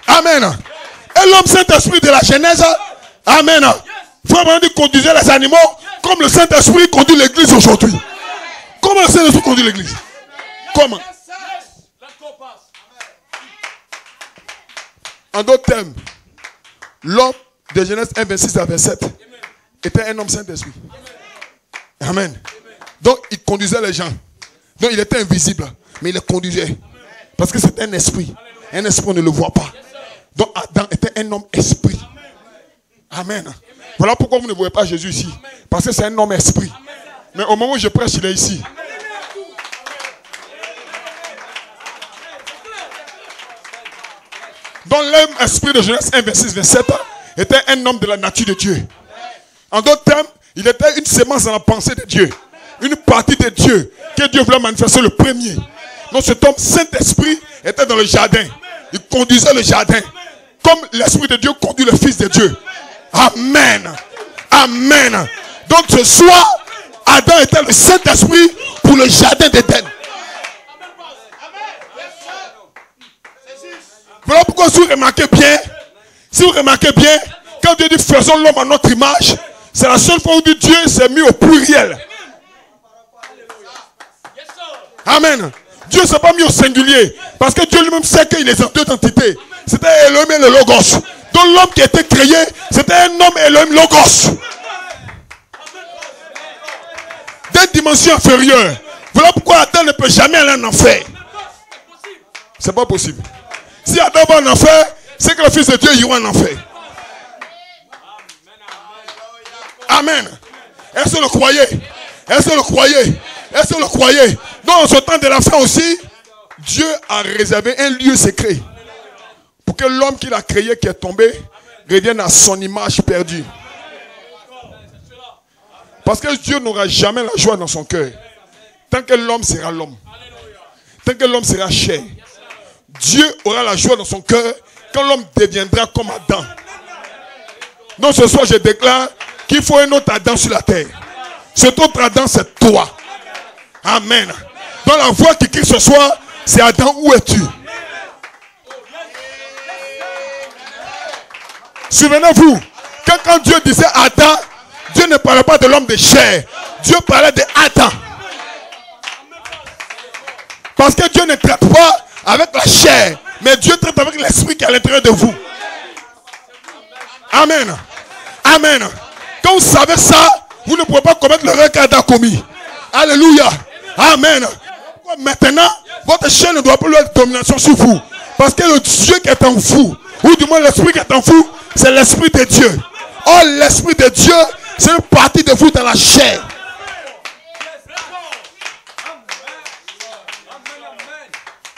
Amen. Et l'homme Saint-Esprit de la Genèse, amen. Frère Branham conduisait les animaux comme le Saint-Esprit conduit l'église aujourd'hui. Comment le Saint-Esprit conduit l'église? Comment? En d'autres termes, l'homme de Genèse 1, 26 à 27 était un homme Saint-Esprit. Amen. Donc il conduisait les gens. Donc il était invisible, mais il les conduisait. Parce que c'était un esprit. Un esprit, on ne le voit pas. Donc Adam était un homme esprit. Amen. Voilà pourquoi vous ne voyez pas Jésus ici. Parce que c'est un homme esprit. Mais au moment où je prêche, il est ici. Dans l'homme esprit de Genèse 1, 26, 27, était un homme de la nature de Dieu. En d'autres termes, il était une sémence dans la pensée de Dieu. Une partie de Dieu que Dieu voulait manifester le premier. Donc cet homme, Saint-Esprit, était dans le jardin. Il conduisait le jardin. Comme l'Esprit de Dieu conduit le Fils de Dieu. Amen. Amen. Donc ce soir, Adam était le Saint-Esprit pour le jardin d'Éden. Voilà pourquoi si vous remarquez bien, quand Dieu dit faisons l'homme à notre image, c'est la seule fois où Dieu s'est mis au pluriel. Amen. Dieu ne s'est pas mis au singulier. Parce que Dieu lui-même sait qu'il est en deux entités. C'était Elohim et le Logos. Donc l'homme qui a été créé, c'était un homme Elohim Logos. Des dimensions inférieures. Voilà pourquoi Adam ne peut jamais aller en enfer. C'est pas possible. Si Adam va en enfer, c'est que le Fils de Dieu ira en enfer. Amen. Est-ce que vous le croyez? Est-ce que vous le croyez? Est-ce que vous le croyez? Dans ce temps de la fin aussi, Dieu a réservé un lieu secret pour que l'homme qu'il a créé, qui est tombé, revienne à son image perdue. Parce que Dieu n'aura jamais la joie dans son cœur tant que l'homme sera l'homme. Tant que l'homme sera chair. Dieu aura la joie dans son cœur quand l'homme deviendra comme Adam. Donc ce soir, je déclare qu'il faut un autre Adam sur la terre. Cet autre Adam, c'est toi. Amen. Dans la voix qui crie ce soir, c'est Adam, où es-tu? Souvenez-vous, quand Dieu disait Adam, Dieu ne parlait pas de l'homme de chair. Dieu parlait de Adam. Parce que Dieu ne traite pas avec la chair, mais Dieu traite avec l'esprit qui est à l'intérieur de vous. Amen. Amen. Quand vous savez ça, vous ne pouvez pas commettre l'erreur qu'Adam a commis. Alléluia. Amen. Maintenant, votre chair ne doit pas avoir de domination sur vous. Parce que le Dieu qui est en vous, ou du moins l'esprit qui est en vous, c'est l'esprit de Dieu. Or, l'esprit de Dieu, c'est une partie de vous dans la chair.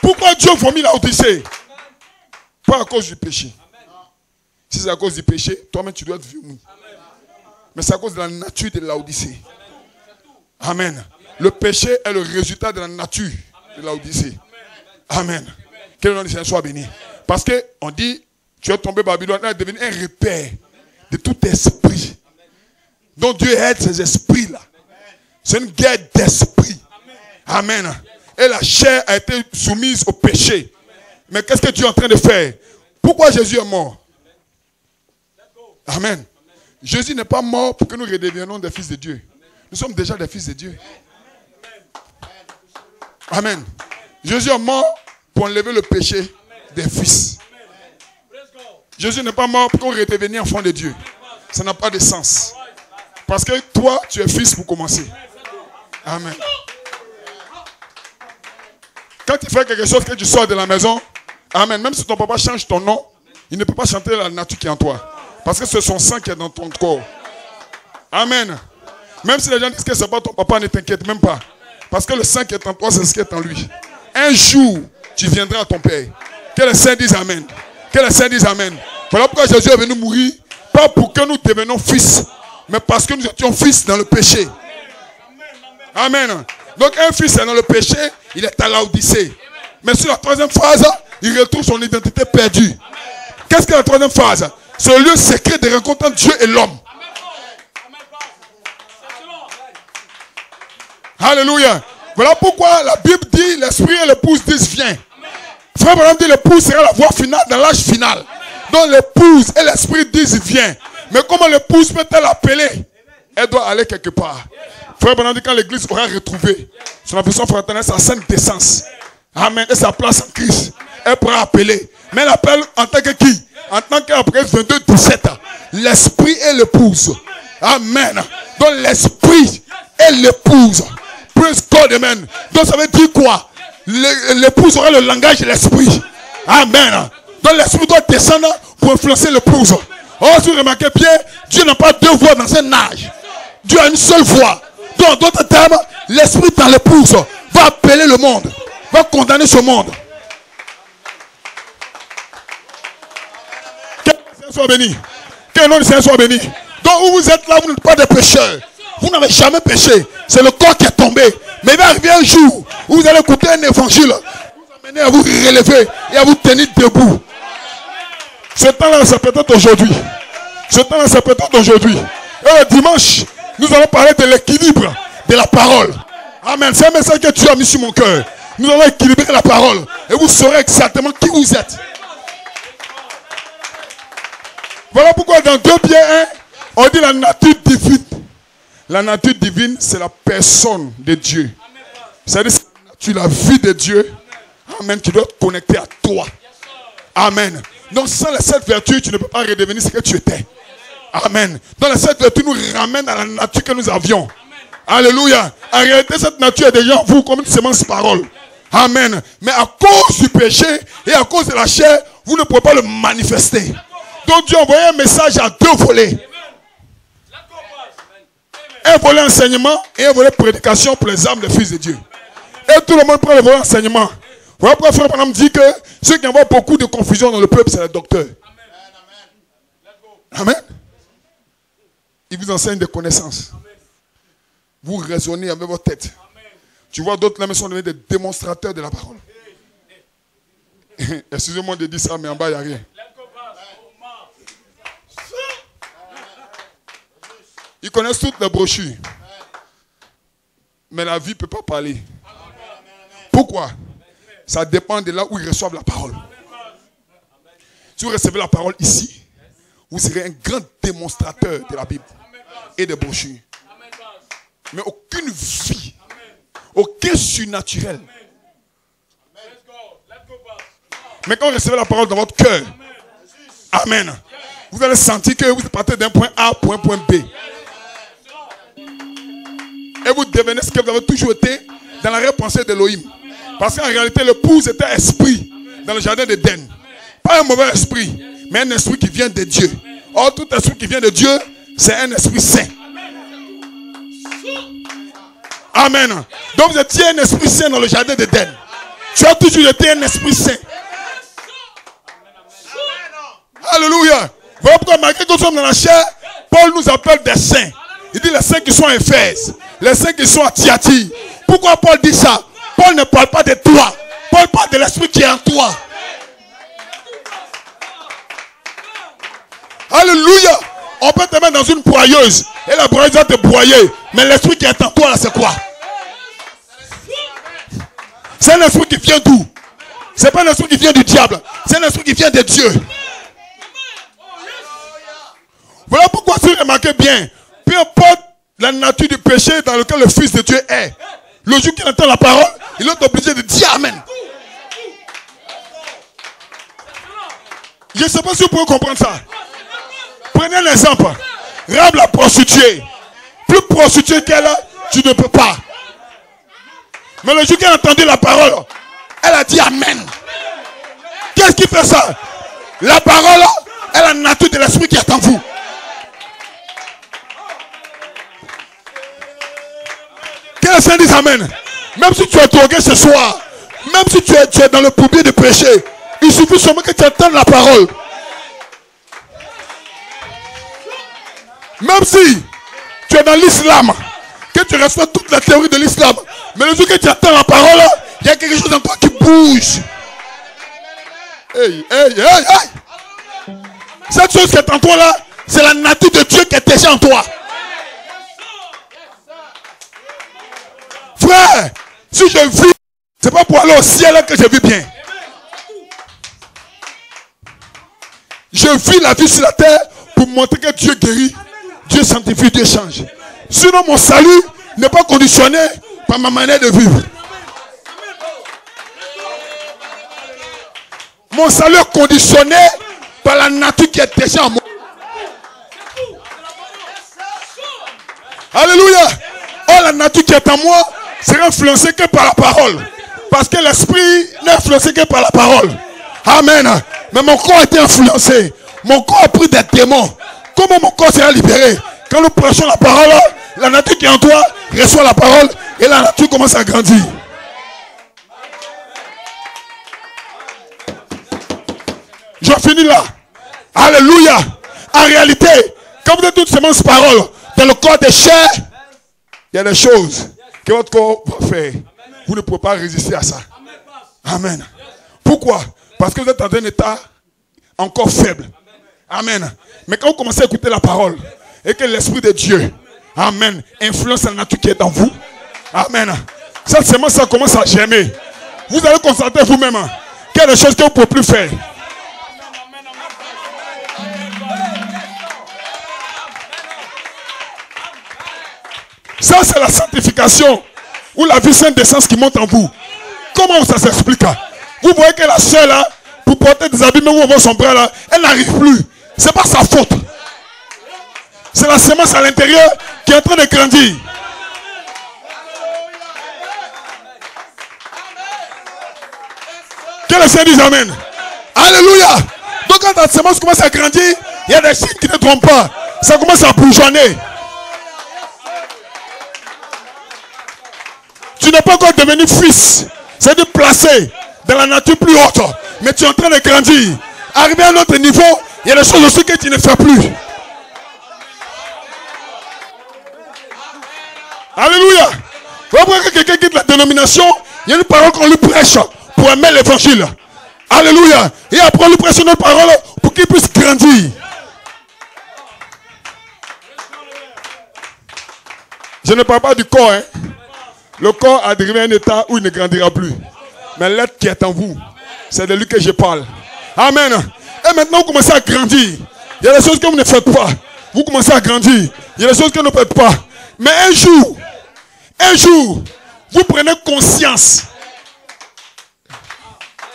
Pourquoi Dieu vomit la Odyssée? Pas à cause du péché. Si c'est à cause du péché, toi-même tu dois être vomi. Mais c'est à cause de la nature de la Odyssée. Amen. Le péché est le résultat de la nature de la Odyssée. Amen. Que le nom du Seigneur soit béni. Parce qu'on dit, tu es tombé Babylone, elle est devenue un repère de tout esprit. Donc Dieu aide ces esprits-là. C'est une guerre d'esprit. Amen. Et la chair a été soumise au péché. Mais qu'est-ce que Dieu est en train de faire? Pourquoi Jésus est mort? Amen. Jésus n'est pas mort pour que nous redevenions des fils de Dieu. Nous sommes déjà des fils de Dieu. Amen. Jésus est mort pour enlever le péché des fils. Jésus n'est pas mort pour qu'on redevienne enfant de Dieu. Ça n'a pas de sens. Parce que toi, tu es fils pour commencer. Amen. Quand tu fais quelque chose que tu sors de la maison, amen, même si ton papa change ton nom, il ne peut pas chanter la nature qui est en toi. Parce que c'est son sang qui est dans ton corps. Amen. Même si les gens disent que ce n'est pas ton papa, ne t'inquiète même pas. Parce que le sang qui est en toi, c'est ce qui est en lui. Un jour, tu viendras à ton Père. Que les saints disent Amen. Que les saints disent Amen. Voilà pourquoi Jésus est venu mourir. Pas pour que nous devenions fils, mais parce que nous étions fils dans le péché. Amen. Donc un fils est dans le péché, il est à l'Odyssée. Mais sur la troisième phase, il retrouve son identité perdue. Qu'est-ce que la troisième phase? C'est le lieu secret de rencontre entre Dieu et l'homme. Alléluia. Voilà pourquoi la Bible dit, l'esprit et l'épouse disent viens. Frère Branham dit l'épouse sera la voie finale dans l'âge final. Donc l'épouse et l'esprit disent viens. Mais comment l'épouse peut-elle appeler? Elle doit aller quelque part. Frère Branham dit quand l'église aura retrouvé son affection fraternelle, sa sainte décence, amen, et sa place en Christ, elle pourra appeler. Mais elle appelle en tant que qui? En tant qu'après 22-17, l'esprit et l'épouse. Amen. Donc l'esprit et l'épouse. Praise God, amen. Donc ça veut dire quoi? L'épouse aura le langage de l'esprit. Amen. Donc l'esprit doit descendre pour influencer l'épouse. Oh, si vous remarquez bien, Dieu n'a pas deux voix dans un âge. Dieu a une seule voix. Donc, en d'autres termes, l'esprit dans l'épouse va appeler le monde, va condamner ce monde. Que le Seigneur soit béni. Que le nom du Seigneur soit béni. Donc où vous êtes là, vous n'êtes pas des pécheurs. Vous n'avez jamais péché. C'est le corps qui est tombé. Mais il va arriver un jour où vous allez écouter un évangile. Vous amener à vous relever et à vous tenir debout. Ce temps-là, c'est peut-être aujourd'hui. Ce temps-là, c'est peut-être aujourd'hui. Et le dimanche, nous allons parler de l'équilibre de la parole. Amen. C'est un message que Dieu a mis sur mon cœur. Nous allons équilibrer la parole. Et vous saurez exactement qui vous êtes. Voilà pourquoi dans 2 Pierre 1, on dit la nature divine. La nature divine, c'est la personne de Dieu. C'est-à-dire la vie de Dieu. Amen. Qui doit être connectée à toi. Amen. Donc sans les 7 vertus, tu ne peux pas redevenir ce que tu étais. Amen. Donc les 7 vertus nous ramènent à la nature que nous avions. Alléluia. En réalité, cette nature est déjà en vous comme une semence parole. Amen. Mais à cause du péché et à cause de la chair, vous ne pouvez pas le manifester. Donc Dieu a envoyé un message à 2 volets. Un volet enseignement et un volet prédication pour les âmes des fils de Dieu. Et tout le monde prend le volet enseignement. Voilà pourquoi Frère Branham dit que ceux qui envoient beaucoup de confusion dans le peuple, c'est les docteurs. Amen. Ils vous enseignent des connaissances. Vous raisonnez avec votre tête. Tu vois, d'autres là, sont devenus des démonstrateurs de la parole. Excusez-moi de dire ça, mais en bas, il n'y a rien. Ils connaissent toutes les brochures. Mais la vie ne peut pas parler. Pourquoi? Ça dépend de là où ils reçoivent la parole. Si vous recevez la parole ici, vous serez un grand démonstrateur de la Bible et des brochures. Mais aucune vie, aucun surnaturel. Mais quand vous recevez la parole dans votre cœur, amen, vous allez sentir que vous partez d'un point A pour un point B. Et vous devenez ce que vous avez toujours été dans la pensée d'Elohim. Parce qu'en réalité, l'épouse était esprit dans le jardin d'Éden. Pas un mauvais esprit, mais un esprit qui vient de Dieu. Or, tout esprit qui vient de Dieu, c'est un esprit saint. Amen. Donc vous étiez un esprit saint dans le jardin d'Éden. Tu as toujours été un esprit saint. Alléluia. Voilà pourquoi malgré que nous sommes dans la chair, Paul nous appelle des saints. Il dit les saints qui sont à Éphèse, les saints qui sont à Thyatire. Pourquoi Paul dit ça? Paul ne parle pas de toi. Paul parle de l'esprit qui est en toi. Alléluia. On peut te mettre dans une broyeuse et la broyeuse va te broyer. Mais l'esprit qui est en toi là, c'est quoi? C'est un esprit qui vient d'où? C'est pas un esprit qui vient du diable. C'est un esprit qui vient de Dieu. Voilà pourquoi si vous remarquez bien, peu importe la nature du péché dans lequel le Fils de Dieu est, le jour qu'il entend la parole, il est obligé de dire Amen. Je ne sais pas si vous pouvez comprendre ça. Prenez un exemple. Rahab la prostituée. Plus prostituée qu'elle a, tu ne peux pas. Mais le jour qu'elle a entendu la parole, elle a dit Amen. Qu'est-ce qui fait ça? La parole est la nature de l'esprit qui est en vous. Que les saints disent Amen. Même si tu es drogué ce soir, même si tu es dans le bourbier de péché, il suffit seulement que tu entendes la parole. Même si tu es dans l'islam, que tu reçois toute la théorie de l'islam, mais le jour que tu entends la parole, il y a quelque chose en toi qui bouge. Hey, hey, hey, hey. Cette chose qui est en toi là, c'est la nature de Dieu qui est déjà en toi. Frère, si je vis, c'est pas pour aller au ciel que je vis bien. Je vis la vie sur la terre pour montrer que Dieu guérit, Dieu sanctifie, Dieu change. Sinon mon salut n'est pas conditionné par ma manière de vivre. Mon salut est conditionné par la nature qui est déjà en moi. Alléluia. Oh, la nature qui est en moi sera influencée que par la parole. Parce que l'esprit n'est influencé que par la parole. Amen. Mais mon corps a été influencé. Mon corps a pris des démons. Comment mon corps sera libéré? Quand nous prêchons la parole, la nature qui est en toi reçoit la parole et la nature commence à grandir. Je finis là. Alléluia. En réalité, quand vous êtes une semence parole dans le corps des chairs, il y a des choses que votre corps va faire. Vous ne pouvez pas résister à ça. Amen. Pourquoi? Parce que vous êtes dans un état encore faible. Amen. Mais quand vous commencez à écouter la parole et que l'Esprit de Dieu, amen, influence la nature qui est en vous, amen, cette semence, ça commence à germer. Vous allez constater vous-même qu'il y a des choses que vous ne pouvez plus faire. Ça, c'est la sanctification ou la vie sainte d'essence qui monte en vous. Comment ça s'explique? Vous voyez que la sœur là, pour porter des habits, même où on voit son bras là, elle n'arrive plus. C'est pas sa faute. C'est la semence à l'intérieur qui est en train de grandir. Que le Seigneur dise Amen. Alléluia. Donc quand ta semence commence à grandir, il y a des signes qui ne trompent pas. Ça commence à bourgeonner. Tu n'es pas encore devenu fils. C'est-à-dire placé dans la nature plus haute. Mais tu es en train de grandir. Arrivé à un autre niveau, il y a des choses aussi que tu ne fais plus. Alléluia. Vous voyez que quelqu'un quitte la dénomination, il y a une parole qu'on lui prêche pour aimer l'évangile. Alléluia. Et après on lui prêche une autre parole pour qu'il puisse grandir. Je ne parle pas du corps. Le corps a arrivé à un état où il ne grandira plus. Mais l'être qui est en vous, c'est de lui que je parle. Amen. Et maintenant, vous commencez à grandir. Il y a des choses que vous ne faites pas. Vous commencez à grandir. Il y a des choses que vous ne faites pas. Mais un jour, vous prenez conscience.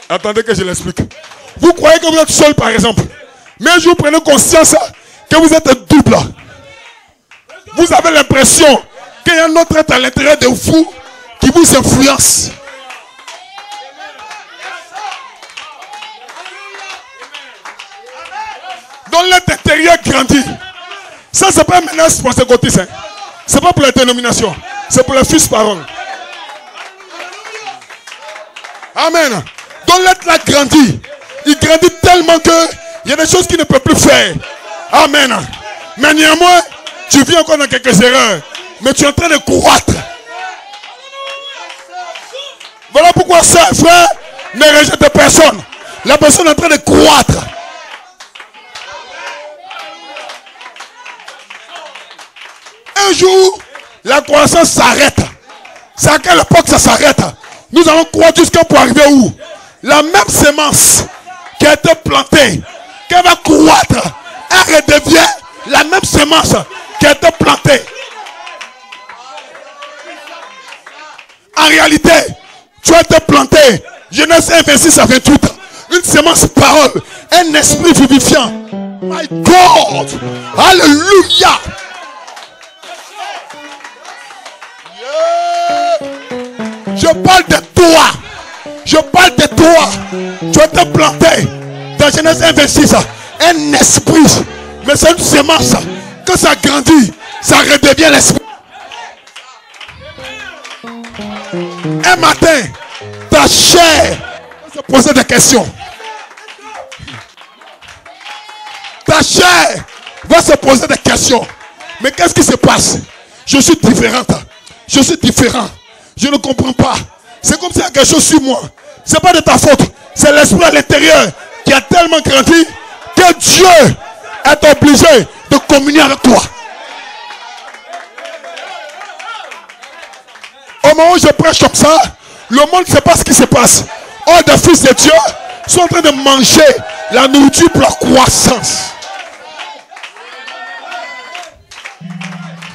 Attendez que je l'explique. Vous croyez que vous êtes seul, par exemple. Mais un jour, vous prenez conscience que vous êtes double. Vous avez l'impression qu'il y a un autre être à l'intérieur de vous qui vous influence. Donc l'être intérieur grandit. Ça, c'est pas une menace pour ce côté. C'est pas pour la dénomination. C'est pour le fils parole. Amen. Donc l'être là grandit. Il grandit tellement que il y a des choses qu'il ne peut plus faire. Amen. Mais néanmoins, tu vis encore dans quelques erreurs. Mais tu es en train de croître. Voilà pourquoi ça, frère, ne rejette personne. La personne est en train de croître. Un jour, la croissance s'arrête. C'est à quelle époque ça s'arrête? Nous allons croître jusqu'à pour arriver où? La même semence qui a été plantée, qui va croître, elle redevient la même semence qui a été plantée. En réalité, tu as été planté. Genèse 1, 26 à 28. Une semence parole. Un esprit vivifiant. My God. Alléluia. Je parle de toi. Je parle de toi. Tu as été planté. Dans Genèse 1, 26. Un esprit. Mais c'est une semence. Quand ça grandit, ça redevient l'esprit. Un matin, ta chair va se poser des questions. Ta chair va se poser des questions. Mais qu'est-ce qui se passe? Je suis différente. Je suis différent. Je ne comprends pas. C'est comme s'il y a quelque chose sur moi. Ce n'est pas de ta faute. C'est l'esprit à l'intérieur qui a tellement grandi que Dieu est obligé de communier avec toi. Au moment où je prêche comme ça, le monde ne sait pas ce qui se passe. Or, des fils de Dieu sont en train de manger la nourriture pour leur croissance.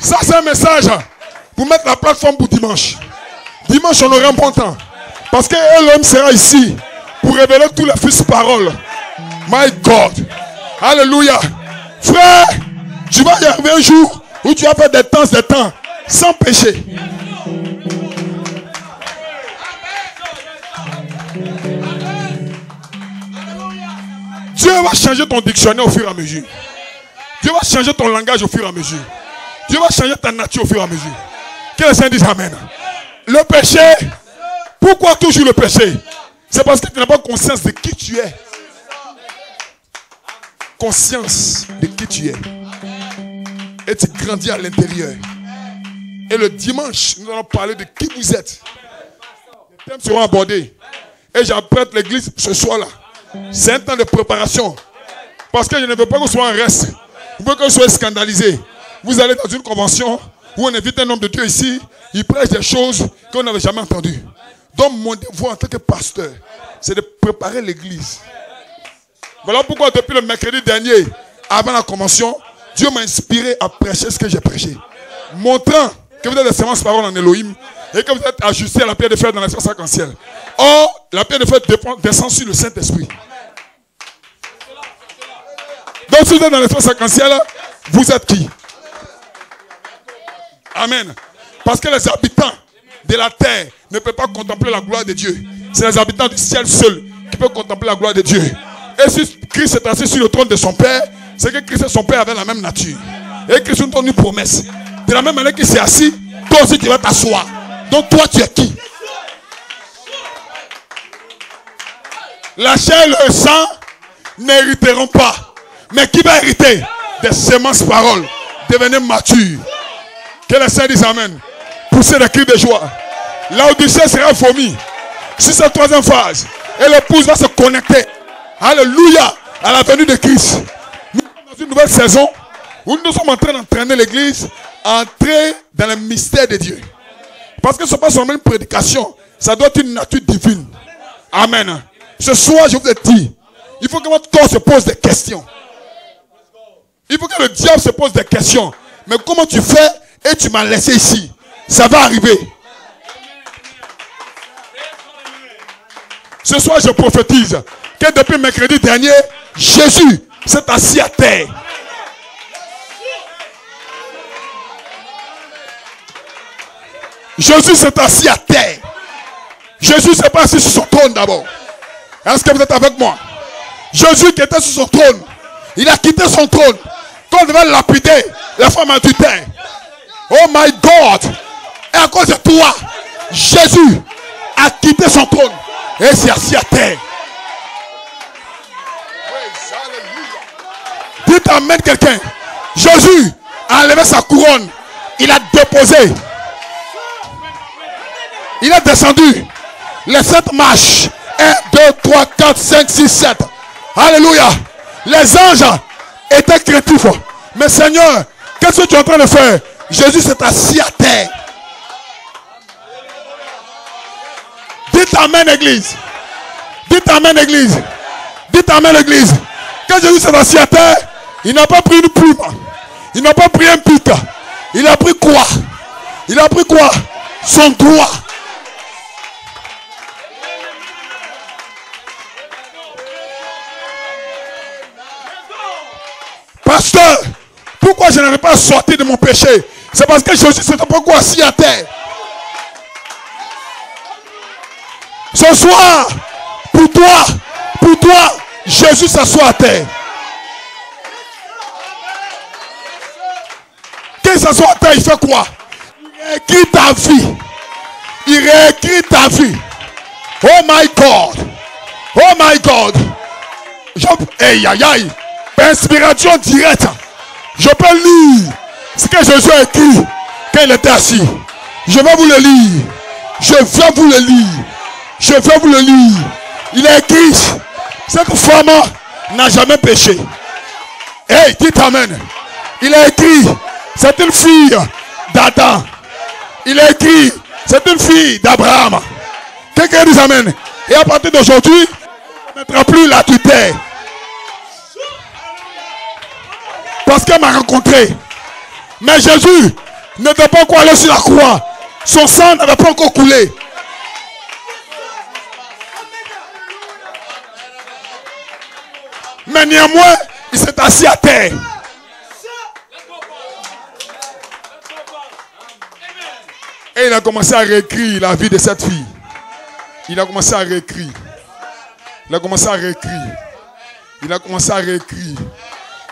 Ça, c'est un message pour mettre la plateforme pour dimanche. Dimanche, on aura un bon temps. Parce que Elohim sera ici pour révéler tous les fils paroles. My God. Alléluia. Frère, tu vas y arriver un jour où tu vas faire des temps sans péché. Dieu va changer ton dictionnaire au fur et à mesure. Dieu va changer ton langage au fur et à mesure. Dieu va changer ta nature au fur et à mesure. Que le Seigneur dise Amen. Le péché, pourquoi toujours le péché? C'est parce que tu n'as pas conscience de qui tu es. conscience de qui tu es. Et tu grandis à l'intérieur. Et le dimanche, nous allons parler de qui vous êtes. Les thèmes seront abordés. Et j'apprête l'église ce soir-là. C'est un temps de préparation. Parce que je ne veux pas que vous soyez en reste. Je veux que vous soyez scandalisés. Vous allez dans une convention où on invite un homme de Dieu ici. Il prêche des choses qu'on n'avait jamais entendues. Donc mon devoir en tant que pasteur, c'est de préparer l'église. Voilà pourquoi depuis le mercredi dernier, avant la convention, Dieu m'a inspiré à prêcher ce que j'ai prêché. Montrant que vous êtes des semences paroles en Elohim et que vous êtes ajustés à la pierre de fer dans l'espace arc-en-ciel. Or, la pierre de fer descend sur le Saint-Esprit. Donc si vous êtes dans l'espace arc-en-ciel, vous êtes qui? Amen. Parce que les habitants de la terre ne peuvent pas contempler la gloire de Dieu. C'est les habitants du ciel seuls qui peuvent contempler la gloire de Dieu. Et si Christ est assis sur le trône de son Père, c'est que Christ et son Père avaient la même nature. Et Christ nous donne une promesse. De la même manière qu'il s'est assis, toi aussi tu vas t'asseoir. Donc toi tu es qui? La chair et le sang n'hériteront pas. Mais qui va hériter? Des semences paroles. Devenez mature. Que les saints disent Amen. Poussez des cris de joie. L'Odyssée sera vomi. Sur cette troisième phase. Et l'épouse va se connecter. Alléluia. À la venue de Christ. Nous sommes dans une nouvelle saison où nous sommes en train d'entraîner l'église à entrer dans le mystère de Dieu. Parce que ce n'est pas seulement une prédication. Ça doit être une nature divine. Amen. Ce soir, je vous ai dit, il faut que votre corps se pose des questions. Il faut que le diable se pose des questions. Mais comment tu fais et tu m'as laissé ici? Ça va arriver. Ce soir, je prophétise que depuis mercredi dernier, Jésus s'est assis à terre. Jésus s'est assis à terre. Jésus s'est pas assis sur son trône d'abord. Est-ce que vous êtes avec moi? Jésus qui était sur son trône, il a quitté son trône. Quand on devait lapider la femme adultère. Oh my God! Et à cause de toi, Jésus a quitté son trône et s'est assis à terre. Dites amen quelqu'un. Jésus a enlevé sa couronne. Il a déposé. Il est descendu. Les 7 marches. 1, 2, 3, 4, 5, 6, 7. Alléluia. Les anges étaient craintifs. Mais Seigneur, qu'est-ce que tu es en train de faire? Jésus s'est assis à terre. Dites amen église. Dites amen église. Dites amen église. Quand Jésus s'est assis à terre, il n'a pas pris une plume. Il n'a pas pris un pic. Il a pris quoi? Il a pris quoi? Son droit. Pasteur, pourquoi je n'arrive pas à sortir de mon péché? C'est parce que Jésus s'est pas assis à terre. Ce soir, pour toi, Jésus s'assoit à terre. Quand il s'assoit à terre, il fait quoi? Il réécrit ta vie. Il réécrit ta vie. Oh my God. Oh my God. Aïe, aïe, aïe. Inspiration directe. Je peux lire ce que Jésus a écrit quand il était assis. Je vais vous le lire. Je vais vous le lire. Je vais vous le lire. Il a écrit, cette femme n'a jamais péché. Hey, dites amen. Il a écrit, c'est une fille d'Adam. Il a écrit, c'est une fille d'Abraham. Quelqu'un dit amen. Et à partir d'aujourd'hui, on ne mettra plus la tutelle. Parce qu'elle m'a rencontré. Mais Jésus n'était pas encore allé sur la croix. Son sang n'avait pas encore coulé. Mais néanmoins, il s'est assis à terre. Et il a commencé à réécrire la vie de cette fille. Il a commencé à réécrire. Il a commencé à réécrire. Il a commencé à réécrire.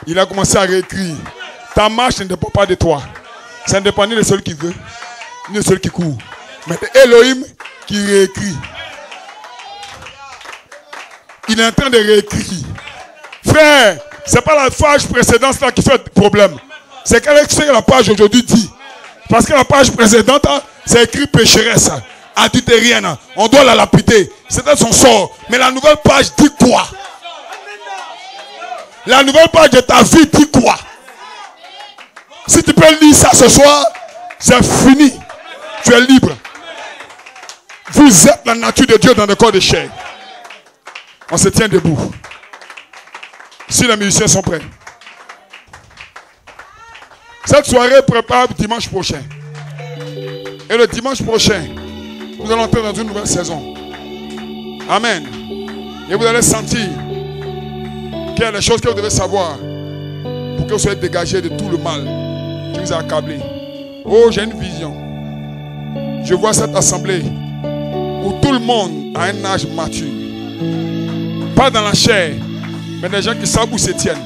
Il a commencé à réécrire. Ta marche ne dépend pas de toi. Ça ne dépend ni de celui qui veut, ni de celui qui court. Mais c'est Elohim qui réécrit. Il est en train de réécrire. Frère, Ce n'est pas la page précédente là qui fait problème. C'est qu'est-ce que la page aujourd'hui dit. Parce que la page précédente, c'est écrit pécheresse, adultérienne. On doit la lapider. C'était son sort. Mais la nouvelle page dit quoi? La nouvelle page de ta vie dit quoi? Si tu peux lire ça ce soir, c'est fini. Tu es libre. Vous êtes la nature de Dieu dans le corps de chair. On se tient debout. Si les musiciens sont prêts. Cette soirée prépare dimanche prochain. Et le dimanche prochain, nous allons entrer dans une nouvelle saison. Amen. Et vous allez sentir qu'il y a des choses que vous devez savoir pour que vous soyez dégagés de tout le mal qui vous a accablé. Oh, j'ai une vision. Je vois cette assemblée où tout le monde a un âge mature. Pas dans la chair, mais des gens qui savent où se tiennent.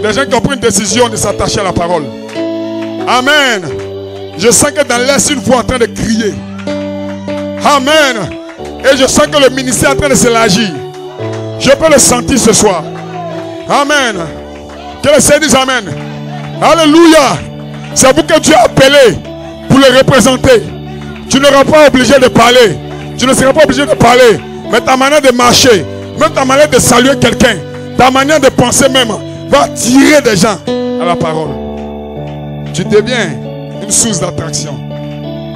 Des gens qui ont pris une décision de s'attacher à la parole. Amen. Je sens que dans l'est, une voix en train de crier. Amen. Et je sens que le ministère est en train de s'élargir. Je peux le sentir ce soir. Amen. Que le Seigneur dise Amen. Alléluia. C'est vous que Dieu a appelé pour le représenter. Tu ne seras pas obligé de parler. Tu ne seras pas obligé de parler. Mais ta manière de marcher, même ta manière de saluer quelqu'un, ta manière de penser même, va attirer des gens à la parole. Tu deviens une source d'attraction.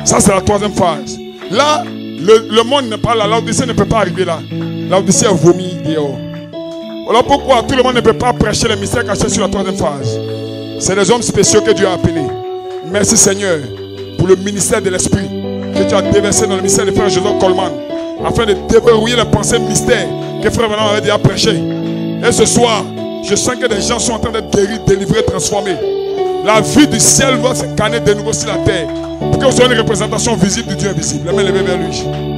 Ça, c'est la troisième phase. Là, le monde n'est pas là. L'Odyssée ne peut pas arriver là. L'Odyssée est vomi dehors. Voilà pourquoi tout le monde ne peut pas prêcher le mystère caché sur la troisième phase. C'est les hommes spéciaux que Dieu a appelés. Merci Seigneur pour le ministère de l'Esprit que tu as déversé dans le ministère de frère Joseph Coleman afin de déverrouiller les pensées mystères que frère Branham avait déjà prêché. Et ce soir, je sens que des gens sont en train d'être guéris, délivrés, transformés. La vie du ciel va s'incarner de nouveau sur la terre pour que vous soyez une représentation visible du Dieu invisible. Les mains levées vers lui.